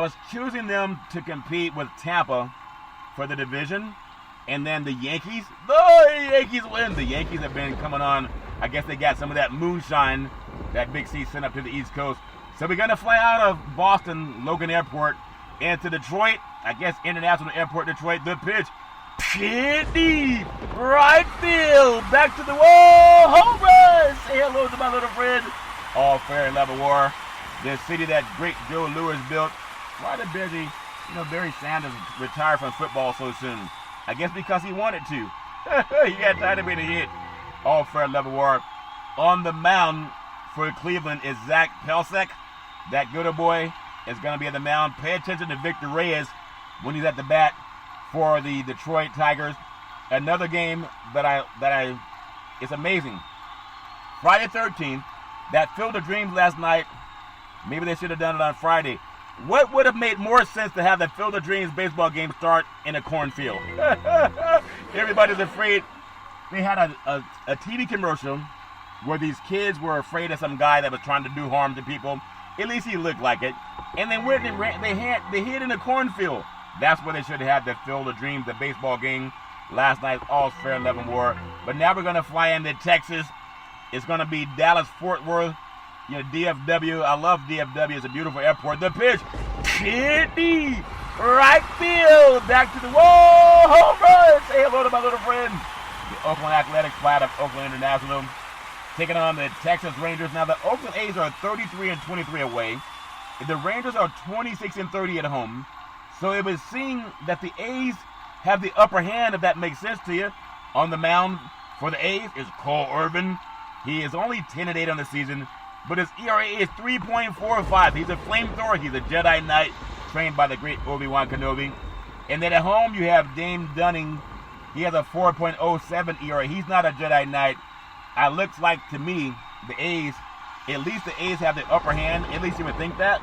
was choosing them to compete with Tampa for the division. And then the Yankees. The Yankees win. The Yankees have been coming on. I guess they got some of that moonshine that Big C sent up to the East Coast. So we're going to fly out of Boston, Logan Airport, into Detroit. I guess International Airport, Detroit. The pitch. Hit deep. Right field. Back to the wall. Home run. Say hello to my little friend. All fair and level war. The city that great Joe Louis built. Why did Barry Sanders retire from football so soon? I guess because he wanted to. He got tired of being a hit. All fair level war. On the mound for Cleveland is Zach Pelsack. That good old boy is going to be at the mound. Pay attention to Victor Reyes when he's at the bat for the Detroit Tigers. Another game it's amazing. Friday 13th, that Field of Dreams last night, maybe they should have done it on Friday. What would have made more sense to have the Field of Dreams baseball game start in a cornfield? Everybody's afraid. They had a TV commercial where these kids were afraid of some guy that was trying to do harm to people. At least he looked like it. And then when they hid in a cornfield. That's where they should have had the Field of Dreams, the baseball game last night. All fair 11 war. But now we're going to fly into Texas. It's going to be Dallas-Fort Worth. DFW. I love DFW. It's a beautiful airport. The pitch. Hit deep. Right field. Back to the wall. Home run. Say hello to my little friend. The Oakland Athletics fly out of Oakland International. Taking on the Texas Rangers. Now the Oakland A's are 33-23 away. The Rangers are 26-30 at home. So it was seen that the A's have the upper hand, if that makes sense to you. On the mound for the A's is Cole Irvin. He is only 10-8 on the season, but his ERA is 3.45. He's a flamethrower. He's a Jedi Knight trained by the great Obi-Wan Kenobi. And then at home you have Dane Dunning. He has a 4.07 ERA. He's not a Jedi Knight. It looks like to me the A's, at least the A's have the upper hand. At least you would think that.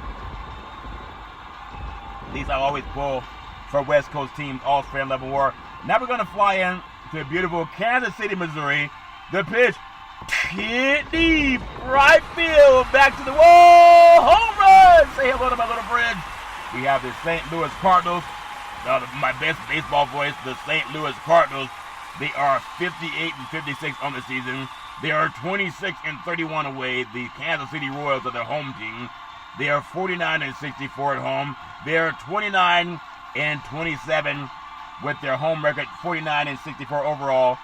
At least I always pull for West Coast teams, all fair level war. Now we're going to fly in to beautiful Kansas City, Missouri. The pitch. Hit deep. Right field. Back to the wall. Home run. Say hello to my little friends. We have the St. Louis Cardinals. My best baseball voice, the St. Louis Cardinals. They are 58-56 on the season. They are 26-31 away. The Kansas City Royals are their home team. They are 49-64 at home. They are 29-27 with their home record, 49-64 overall.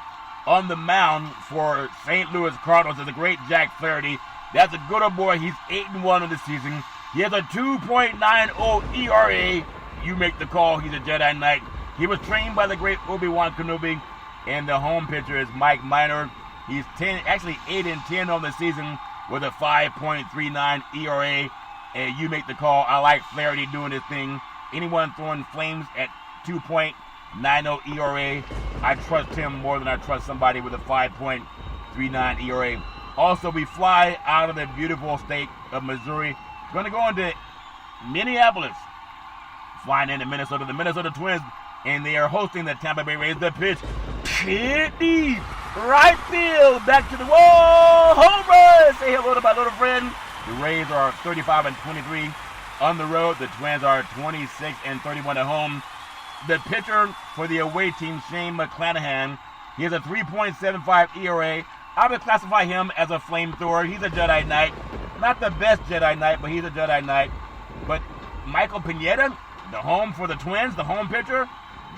On the mound for St. Louis Cardinals is the great Jack Flaherty. That's a good old boy. He's 8-1 on the season. He has a 2.90 ERA. You make the call. He's a Jedi Knight. He was trained by the great Obi-Wan Kenobi. And the home pitcher is Mike Minor. He's 8-10 on the season with a 5.39 ERA. And you make the call. I like Flaherty doing his thing. Anyone throwing flames at 2.90 ERA, I trust him more than I trust somebody with a 5.39 ERA. Also, we fly out of the beautiful state of Missouri. We're going to go into Minneapolis. Flying into Minnesota, the Minnesota Twins, and they are hosting the Tampa Bay Rays. The pitch. Hit deep. Right field. Back to the wall. Home run. Say hello to my little friend. The Rays are 35-23 on the road. The Twins are 26-31 at home. The pitcher for the away team, Shane McClanahan, he has a 3.75 ERA. I would classify him as a flamethrower. He's a Jedi Knight. Not the best Jedi Knight, but he's a Jedi Knight. But Michael Pineda, the home for the Twins, the home pitcher.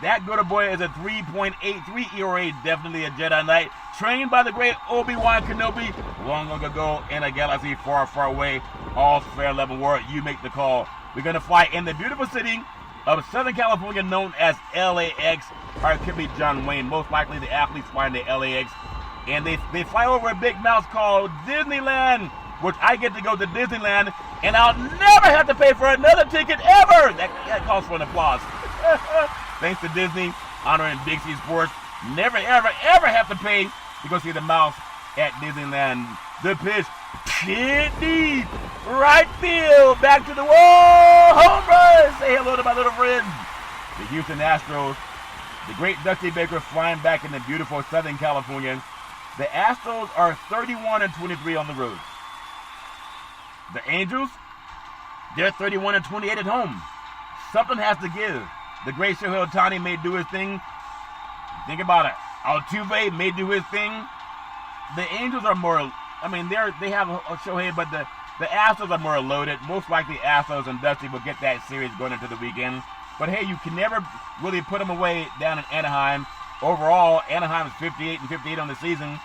That good boy is a 3.83 ERA, definitely a Jedi Knight. Trained by the great Obi-Wan Kenobi long ago in a galaxy far, far away. All fair level war. You make the call. We're going to fly in the beautiful city of Southern California known as LAX. Or it could be John Wayne. Most likely the athletes fly into LAX. And they fly over a big mouse called Disneyland, which I get to go to Disneyland, and I'll never have to pay for another ticket ever. That calls for an applause. Thanks to Disney, honoring Big C Sports. Never, ever, ever have to pay to go see the mouse at Disneyland. The pitch, hit deep, right field, back to the wall, home run. Say hello to my little friends, the Houston Astros. The great Dusty Baker flying back in the beautiful Southern California. The Astros are 31-23 on the road. The Angels, they're 31-28 at home. Something has to give. The great Shohei Ohtani may do his thing. Think about it. Altuve may do his thing. The Angels are more, they have a Shohei, but the Astros are more loaded. Most likely Astros and Dusty will get that series going into the weekend. But hey, you can never really put them away down in Anaheim. Overall, Anaheim's 58-58 on the season.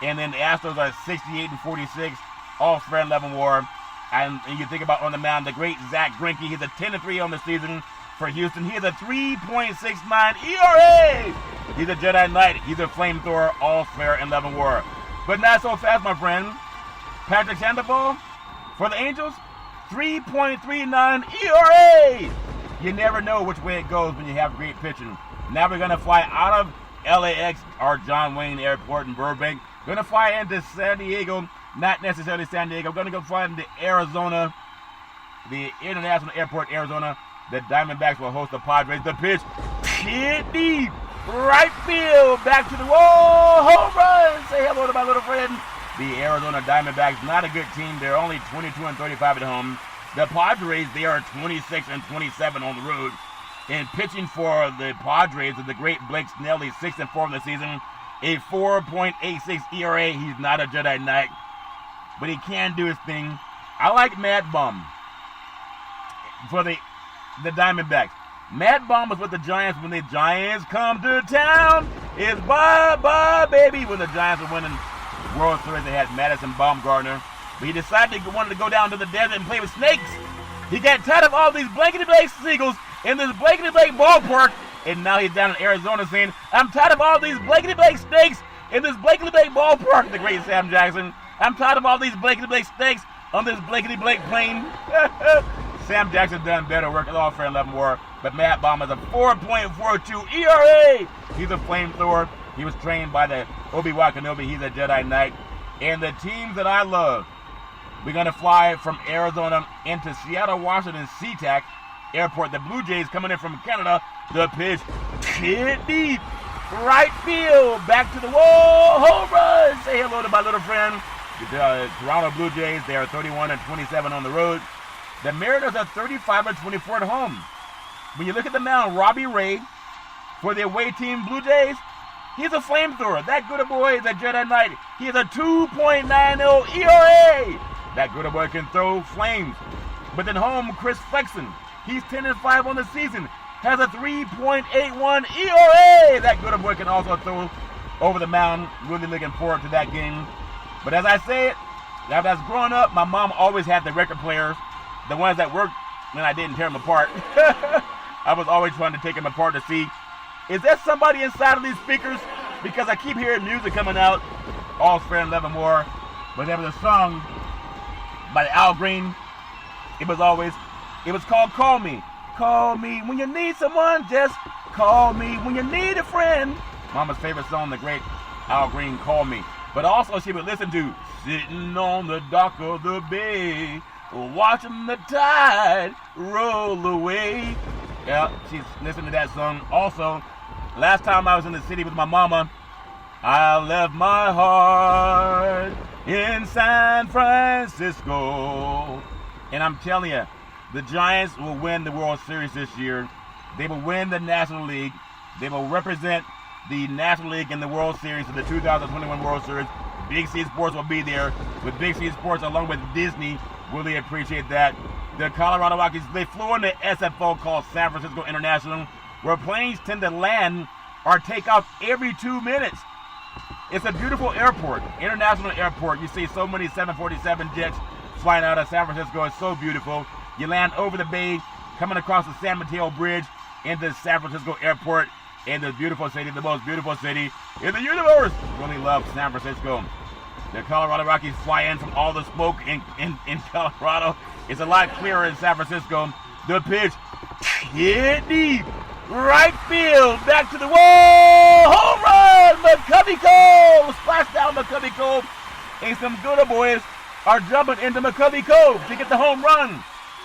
And then the Astros are 68-46. All fair and level war. And you think about on the mound, the great Zach Greinke. He's a 10-3 on the season for Houston. He has a 3.69 ERA. He's a Jedi Knight. He's a flamethrower. All fair and level war. But not so fast, my friend. Patrick Sandoval for the Angels, 3.39 ERA. You never know which way it goes when you have great pitching. Now we're going to fly out of LAX, our John Wayne Airport in Burbank. We're going to fly into San Diego. Not necessarily San Diego. We're going to go fly into Arizona, the International Airport, Arizona. The Diamondbacks will host the Padres. The pitch, hit deep, right field, back to the wall, home run. Say hello to my little friend. The Arizona Diamondbacks, not a good team. They're only 22-35 at home. The Padres, they are 26-27 on the road. And pitching for the Padres is the great Blake Snell. He's 6-4 on the season. A 4.86 ERA. He's not a Jedi Knight, but he can do his thing. I like Matt Bum for the Diamondbacks. Matt Bum was with the Giants when the Giants come to town. It's bye-bye, baby. When the Giants were winning World Series, they had Madison Bumgarner. But he decided he wanted to go down to the desert and play with snakes. He got tired of all these blankety-blank seagulls in this blankety-blank ballpark. And now he's down in Arizona saying, I'm tired of all these blankety-blank snakes in this blankety-blank ballpark. The great Sam Jackson. I'm tired of all these blankety-blank snakes on this blankety-blank plane. Sam Jackson's done better work. It's all fair and level war. But Matt Baum has a 4.42 ERA. He's a flamethrower. He was trained by the Obi-Wan Kenobi. He's a Jedi Knight. And the teams that I love, we're going to fly from Arizona into Seattle, Washington, SeaTac Airport. The Blue Jays coming in from Canada. The pitch, hit deep, right field, back to the wall, home run. Say hello to my little friend. The Toronto Blue Jays, they are 31-27 on the road. The Mariners are 35-24 at home. When you look at the mound, Robbie Ray for the away team Blue Jays, he's a flamethrower. That good boy is a Jedi Knight. He has a 2.90 ERA. That good boy can throw flames. But then home, Chris Flexen, he's 10-5 on the season, has a 3.81 ERA. That good boy can also throw over the mound. Really looking forward to that game. But as I say it, as I was growing up, my mom always had the record players, the ones that worked when I didn't tear them apart. I was always trying to take them apart to see, is there somebody inside of these speakers? Because I keep hearing music coming out. All fair and level more. But there was a song by Al Green. It was called Call Me. Call me when you need someone, just call me when you need a friend. Mama's favorite song, the great Al Green, Call Me. But also she would listen to Sitting on the Dock of the Bay, watching the tide roll away. Yeah, she's listening to that song. Also, last time I was in the city with my mama, I left my heart in San Francisco. And I'm telling you, the Giants will win the World Series this year. They will win the National League. They will represent the National League in the World Series in the 2021 World Series. Big C Sports will be there with Big C Sports along with Disney. Really appreciate that. The Colorado Rockies, they flew in the SFO called San Francisco International, where planes tend to land or take off every 2 minutes. It's a beautiful airport, international airport. You see so many 747 jets flying out of San Francisco. It's so beautiful. You land over the bay, coming across the San Mateo Bridge into San Francisco Airport in this beautiful city, the most beautiful city in the universe. Really love San Francisco. The Colorado Rockies fly in from all the smoke in Colorado. It's a lot clearer in San Francisco. The pitch hit deep. Right field, back to the wall, home run, McCovey Cove, splash down McCovey Cove, and some Gooder boys are jumping into McCovey Cove to get the home run.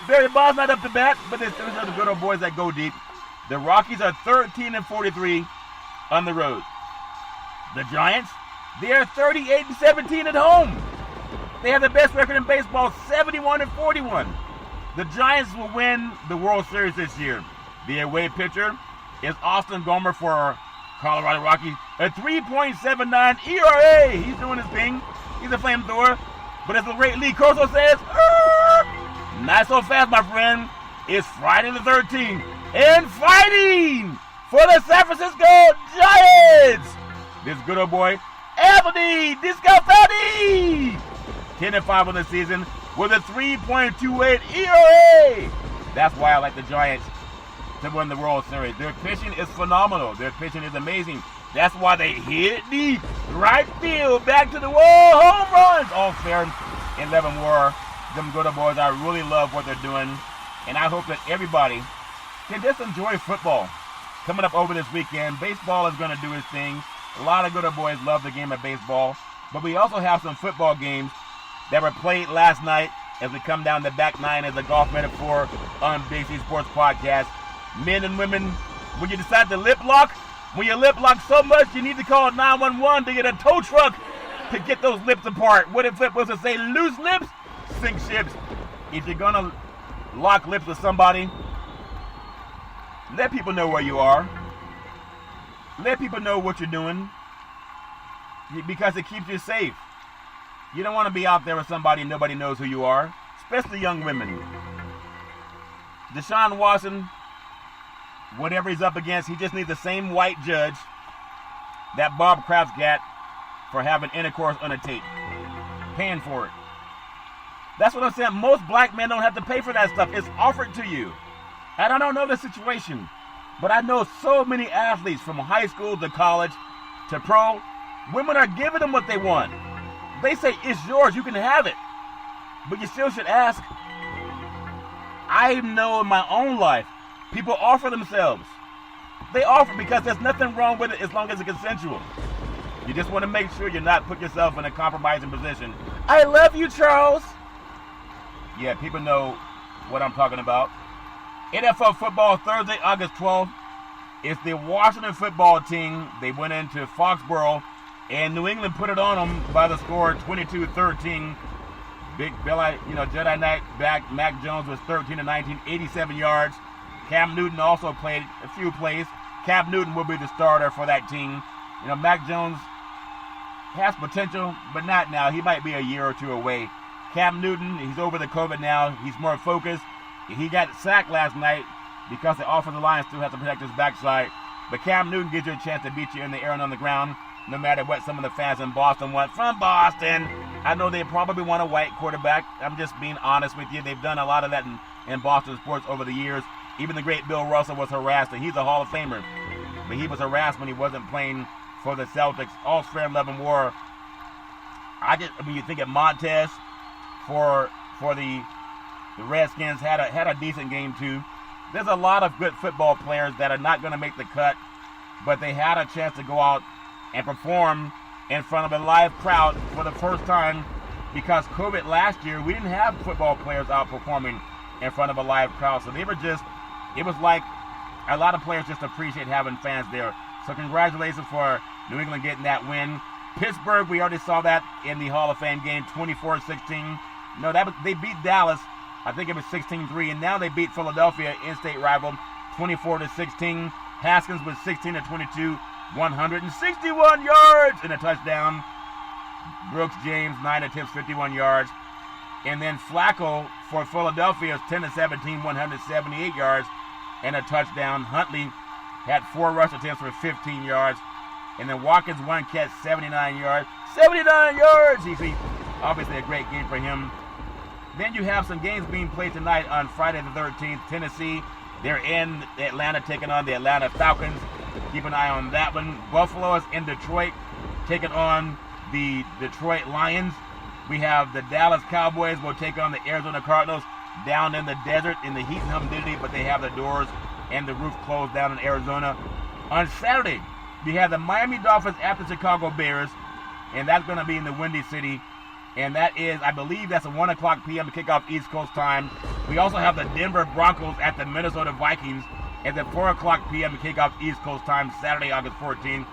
Barry Bonds not up to bat, but there's other Gooder boys that go deep. The Rockies are 13-43 on the road. The Giants, they are 38-17 at home. They have the best record in baseball, 71-41. The Giants will win the World Series this year. The away pitcher is Austin Gomer for Colorado Rockies. A 3.79 ERA. He's doing his thing. He's a flamethrower. But as the great Lee Corso says, not so fast, my friend. It's Friday the 13th. And fighting for the San Francisco Giants. This good old boy, Anthony Discalfati. 10-5 on the season with a 3.28 ERA. That's why I like the Giants to win the World Series. Their pitching is phenomenal. Their pitching is amazing. That's why they hit deep. Right field, back to the wall, home runs. All fair in Leavenworth. Them Gooder boys, I really love what they're doing. And I hope that everybody can just enjoy football. Coming up over this weekend, baseball is going to do its thing. A lot of Gooder boys love the game of baseball. But we also have some football games that were played last night as we come down the back nine as a golf metaphor on Big C Sports Podcast. Men and women, when you decide to lip lock, when you lip lock so much, you need to call 911 to get a tow truck to get those lips apart. What if it was to say loose lips, sink ships? If you're going to lock lips with somebody, let people know where you are. Let people know what you're doing because it keeps you safe. You don't want to be out there with somebody and nobody knows who you are, especially young women. Deshaun Watson, whatever he's up against, he just needs the same white judge that Bob Kraft got for having intercourse on a tape. Paying for it. That's what I'm saying. Most black men don't have to pay for that stuff. It's offered to you. And I don't know the situation, but I know so many athletes from high school to college to pro. Women are giving them what they want. They say, it's yours, you can have it. But you still should ask. I know in my own life, people offer themselves. They offer because there's nothing wrong with it as long as it's consensual. You just want to make sure you're not putting yourself in a compromising position. I love you, Charles. Yeah, people know what I'm talking about. NFL football Thursday, August 12th. It's the Washington football team. They went into Foxborough, and New England put it on them by the score 22-13. Big Billy, Jedi Knight back. Mac Jones was 13-19, 87 yards. Cam Newton also played a few plays. Cam Newton will be the starter for that team. Mac Jones has potential, but not now. He might be a year or two away. Cam Newton, he's over the COVID now. He's more focused. He got sacked last night because the offensive line still has to protect his backside. But Cam Newton gives you a chance to beat you in the air and on the ground, no matter what some of the fans in Boston want. From Boston, I know they probably want a white quarterback. I'm just being honest with you. They've done a lot of that in Boston sports over the years. Even the great Bill Russell was harassed, and he's a Hall of Famer. But he was harassed when he wasn't playing for the Celtics. All fair and love and war. When you think of Montez for the Redskins, had a decent game too. There's a lot of good football players that are not going to make the cut, but they had a chance to go out and perform in front of a live crowd for the first time because COVID last year, we didn't have football players out performing in front of a live crowd. So it was like a lot of players just appreciate having fans there. So congratulations for New England getting that win. Pittsburgh, we already saw that in the Hall of Fame game, 24-16. They beat Dallas. I think it was 16-3, and now they beat Philadelphia, in-state rival, 24-16. Haskins was 16-22, 161 yards and a touchdown. Brooks James, 9 attempts, 51 yards. And then Flacco for Philadelphia is 10-17, 178 yards and a touchdown. Huntley had 4 rush attempts for 15 yards. And then Watkins, 1 catch, 79 yards. 79 yards! He's obviously a great game for him. Then you have some games being played tonight on Friday the 13th. Tennessee, they're in Atlanta taking on the Atlanta Falcons. Keep an eye on that one. Buffalo is in Detroit taking on the Detroit Lions. We have the Dallas Cowboys will take on the Arizona Cardinals down in the desert in the heat and humidity, but they have the doors and the roof closed down in Arizona. On Saturday, we have the Miami Dolphins at the Chicago Bears, and that's going to be in the Windy City. And that is, I believe that's a 1 o'clock p.m. kickoff East Coast time. We also have the Denver Broncos at the Minnesota Vikings at the 4 o'clock p.m. kickoff East Coast time, Saturday, August 14th.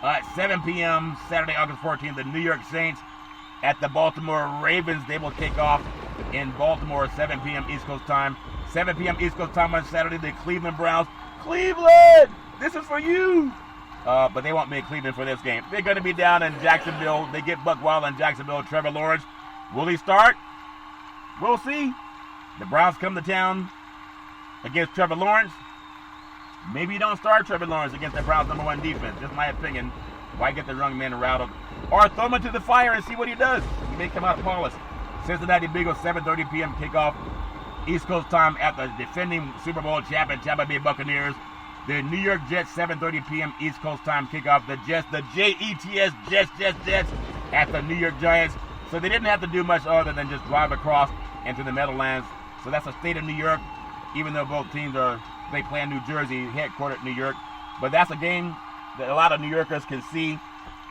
At 7 p.m. Saturday, August 14th, the New York Saints at the Baltimore Ravens. They will kick off in Baltimore at 7 p.m. East Coast time. 7 p.m. East Coast time on Saturday, the Cleveland Browns. Cleveland! This is for you! But they won't be in Cleveland for this game. They're going to be down in Jacksonville. They get Buck Wild in Jacksonville. Trevor Lawrence. Will he start? We'll see. The Browns come to town against Trevor Lawrence. Maybe you don't start Trevor Lawrence against the Browns' number 1 defense. Just my opinion. Why get the young man rattled? Or throw him into the fire and see what he does. He may come out flawless. Cincinnati Bengals, 7:30 p.m. kickoff East Coast time at the defending Super Bowl champion Tampa Bay Buccaneers. The New York Jets, 7:30 p.m. East Coast time kickoff. The Jets, the Jets, Jets at the New York Giants. So they didn't have to do much other than just drive across into the Meadowlands. So that's the state of New York, even though both teams they play in New Jersey, headquartered in New York. But that's a game that a lot of New Yorkers can see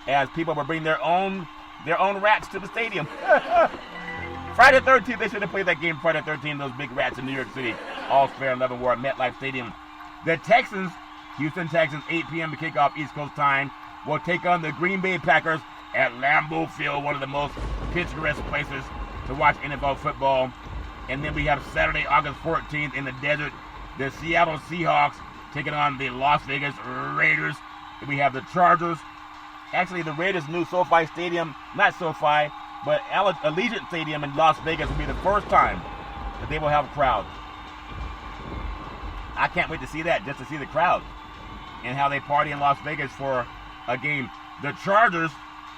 as people will bring their own rats to the stadium. Friday 13th, they should have played that game Friday 13th, those big rats in New York City. All fair and level war at MetLife Stadium. The Texans, Houston Texans, 8 p.m. to kick off East Coast time, will take on the Green Bay Packers at Lambeau Field, one of the most picturesque places to watch NFL football. And then we have Saturday, August 14th in the desert, the Seattle Seahawks taking on the Las Vegas Raiders. We have the Chargers. Actually, the Raiders' new SoFi Stadium, not SoFi, but Allegiant Stadium in Las Vegas will be the first time that they will have crowds. I can't wait to see that, just to see the crowd and how they party in Las Vegas for a game. The Chargers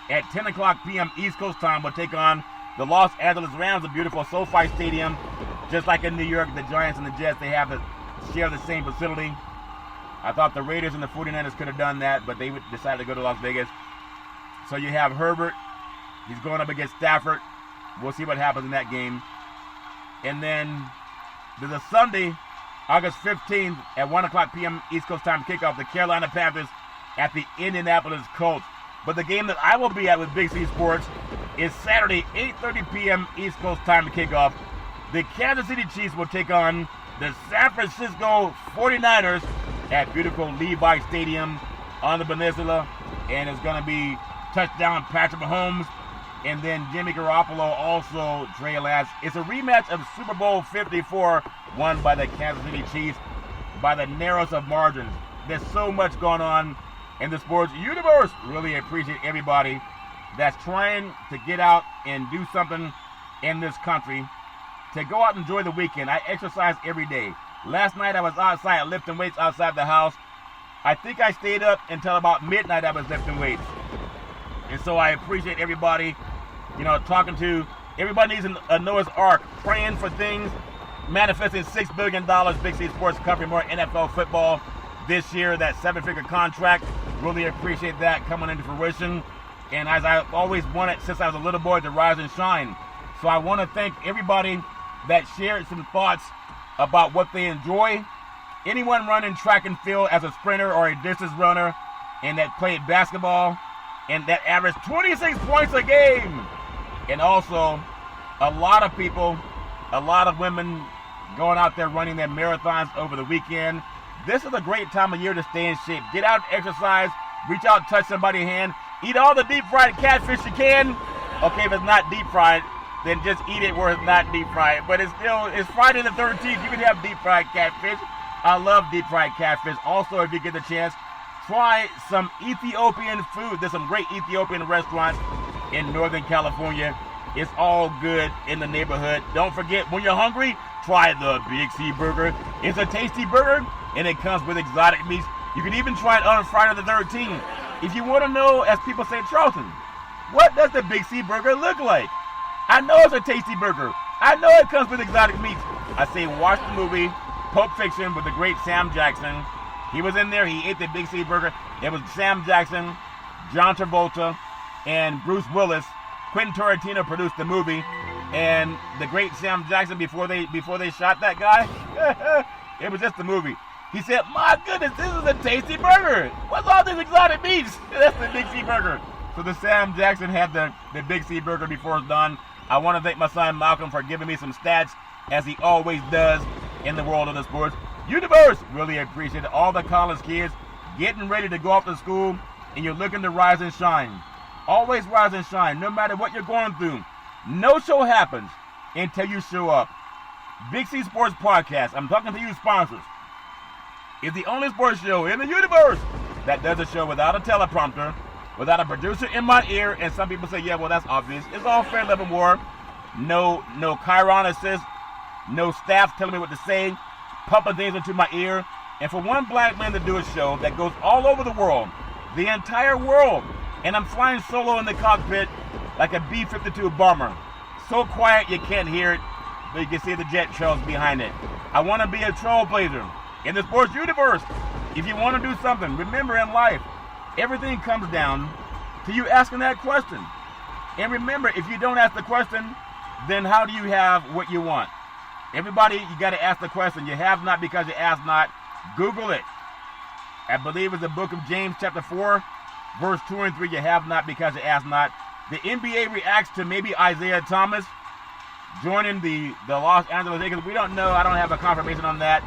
at 10 o'clock p.m. East Coast time will take on the Los Angeles Rams, a beautiful SoFi Stadium. Just like in New York, the Giants and the Jets, they share the same facility. I thought the Raiders and the 49ers could have done that, but they decided to go to Las Vegas. So you have Herbert. He's going up against Stafford. We'll see what happens in that game. And then there's a Sunday, August 15th at 1 o'clock p.m. East Coast time kickoff, the Carolina Panthers at the Indianapolis Colts. But the game that I will be at with Big C Sports is Saturday, 8:30 p.m. East Coast time to kick off. The Kansas City Chiefs will take on the San Francisco 49ers at beautiful Levi Stadium on the Peninsula. And it's going to be touchdown Patrick Mahomes. And then Jimmy Garoppolo, also Trey Lance. It's a rematch of Super Bowl 54, won by the Kansas City Chiefs by the narrowest of margins. There's so much going on in the sports universe. Really appreciate everybody that's trying to get out and do something in this country, to go out and enjoy the weekend. I exercise every day. Last night I was outside lifting weights outside the house. I think I stayed up until about midnight I was lifting weights. And so I appreciate everybody, talking to everybody needs a Noah's Ark, praying for things, manifesting $6 billion, Big C Sports covering more NFL football this year, that 7-figure contract. Really appreciate that coming into fruition. And as I always wanted since I was a little boy, to rise and shine. So I want to thank everybody that shared some thoughts about what they enjoy. Anyone running track and field as a sprinter or a distance runner, and that played basketball, and that averaged 26 points a game. And also, a lot of people, a lot of women going out there running their marathons over the weekend. This is a great time of year to stay in shape. Get out, exercise, reach out, touch somebody's hand, eat all the deep fried catfish you can. Okay, if it's not deep fried, then just eat it where it's not deep fried. But it's Friday the 13th. You can have deep fried catfish. I love deep fried catfish. Also, if you get the chance, try some Ethiopian food. There's some great Ethiopian restaurants in Northern California. It's all good in the neighborhood. Don't forget, when you're hungry, try the Big C Burger. It's a tasty burger, and it comes with exotic meats. You can even try it on Friday the 13th. If you want to know, as people say, Charlton, what does the Big C Burger look like? I know it's a tasty burger. I know it comes with exotic meats. I say watch the movie Pulp Fiction with the great Sam Jackson. He was in there. He ate the Big C Burger. It was Sam Jackson, John Travolta, and Bruce Willis. Quentin Tarantino produced the movie, and the great Sam Jackson, before they shot that guy, it was just the movie. He said, "My goodness, this is a tasty burger. What's all these exotic meats?" That's the Big C Burger. So the Sam Jackson had the Big C Burger before it's done. I want to thank my son Malcolm for giving me some stats, as he always does in the world of the sports universe. Really appreciate it. All the college kids getting ready to go off to school, and you're looking to rise and shine. Always rise and shine, no matter what you're going through. No show happens until you show up. Big C Sports Podcast, I'm talking to you sponsors, is the only sports show in the universe that does a show without a teleprompter, without a producer in my ear. And some people say, yeah, well, that's obvious. It's all fair level war. No Chiron assist, no staff telling me what to say, pumping things into my ear. And for one black man to do a show that goes all over the world, the entire world, and I'm flying solo in the cockpit like a B-52 bomber. So quiet you can't hear it, but you can see the jet trails behind it. I want to be a trailblazer in the sports universe. If you want to do something, remember in life, everything comes down to you asking that question. And remember, if you don't ask the question, then how do you have what you want? Everybody, you got to ask the question. You have not because you ask not. Google it. I believe it's the book of James chapter 4, verse 2 and 3. You have not because you ask not. The NBA reacts to maybe Isaiah Thomas joining the Los Angeles Lakers. We don't know. I don't have a confirmation on that.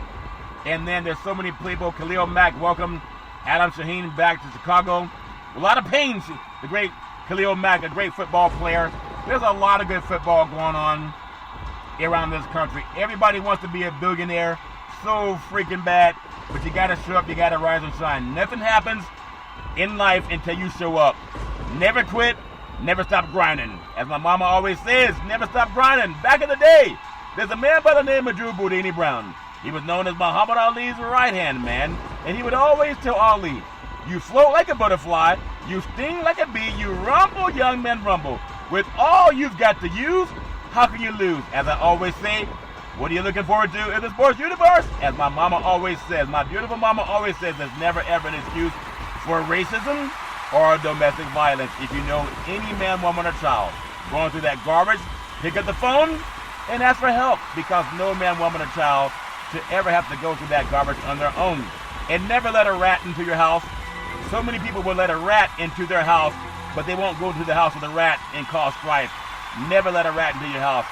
And then there's so many people. Khalil Mack welcomed Adam Shaheen back to Chicago. A lot of pain. The great Khalil Mack, a great football player. There's a lot of good football going on around this country. Everybody wants to be a billionaire so freaking bad, but you got to show up. You got to rise and shine. Nothing happens in life until you show up. Never quit. Never stop grinding. As my mama always says, never stop grinding. Back in the day, there's a man by the name of Drew Boudini Brown. He was known as Muhammad Ali's right-hand man, and he would always tell Ali, you float like a butterfly, you sting like a bee, you rumble, young man, rumble. With all you've got to use, how can you lose? As I always say, what are you looking forward to in the sports universe? As my mama always says, my beautiful mama always says, there's never ever an excuse for racism or domestic violence. If you know any man, woman, or child going through that garbage, pick up the phone and ask for help, because no man, woman, or child should ever have to go through that garbage on their own. And never let a rat into your house. So many people will let a rat into their house, but they won't go to the house with a rat and cause strife. Never let a rat into your house.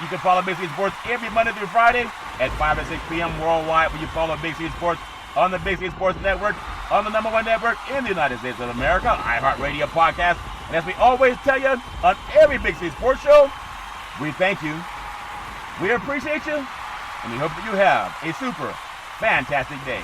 You can follow Big C Sports every Monday through Friday at 5 and 6 p.m. worldwide, where you follow Big C Sports on the Big C Sports Network, on the #1 network in the United States of America, iHeartRadio podcast. And as we always tell you on every Big C Sports show, we thank you, we appreciate you, and we hope that you have a super fantastic day.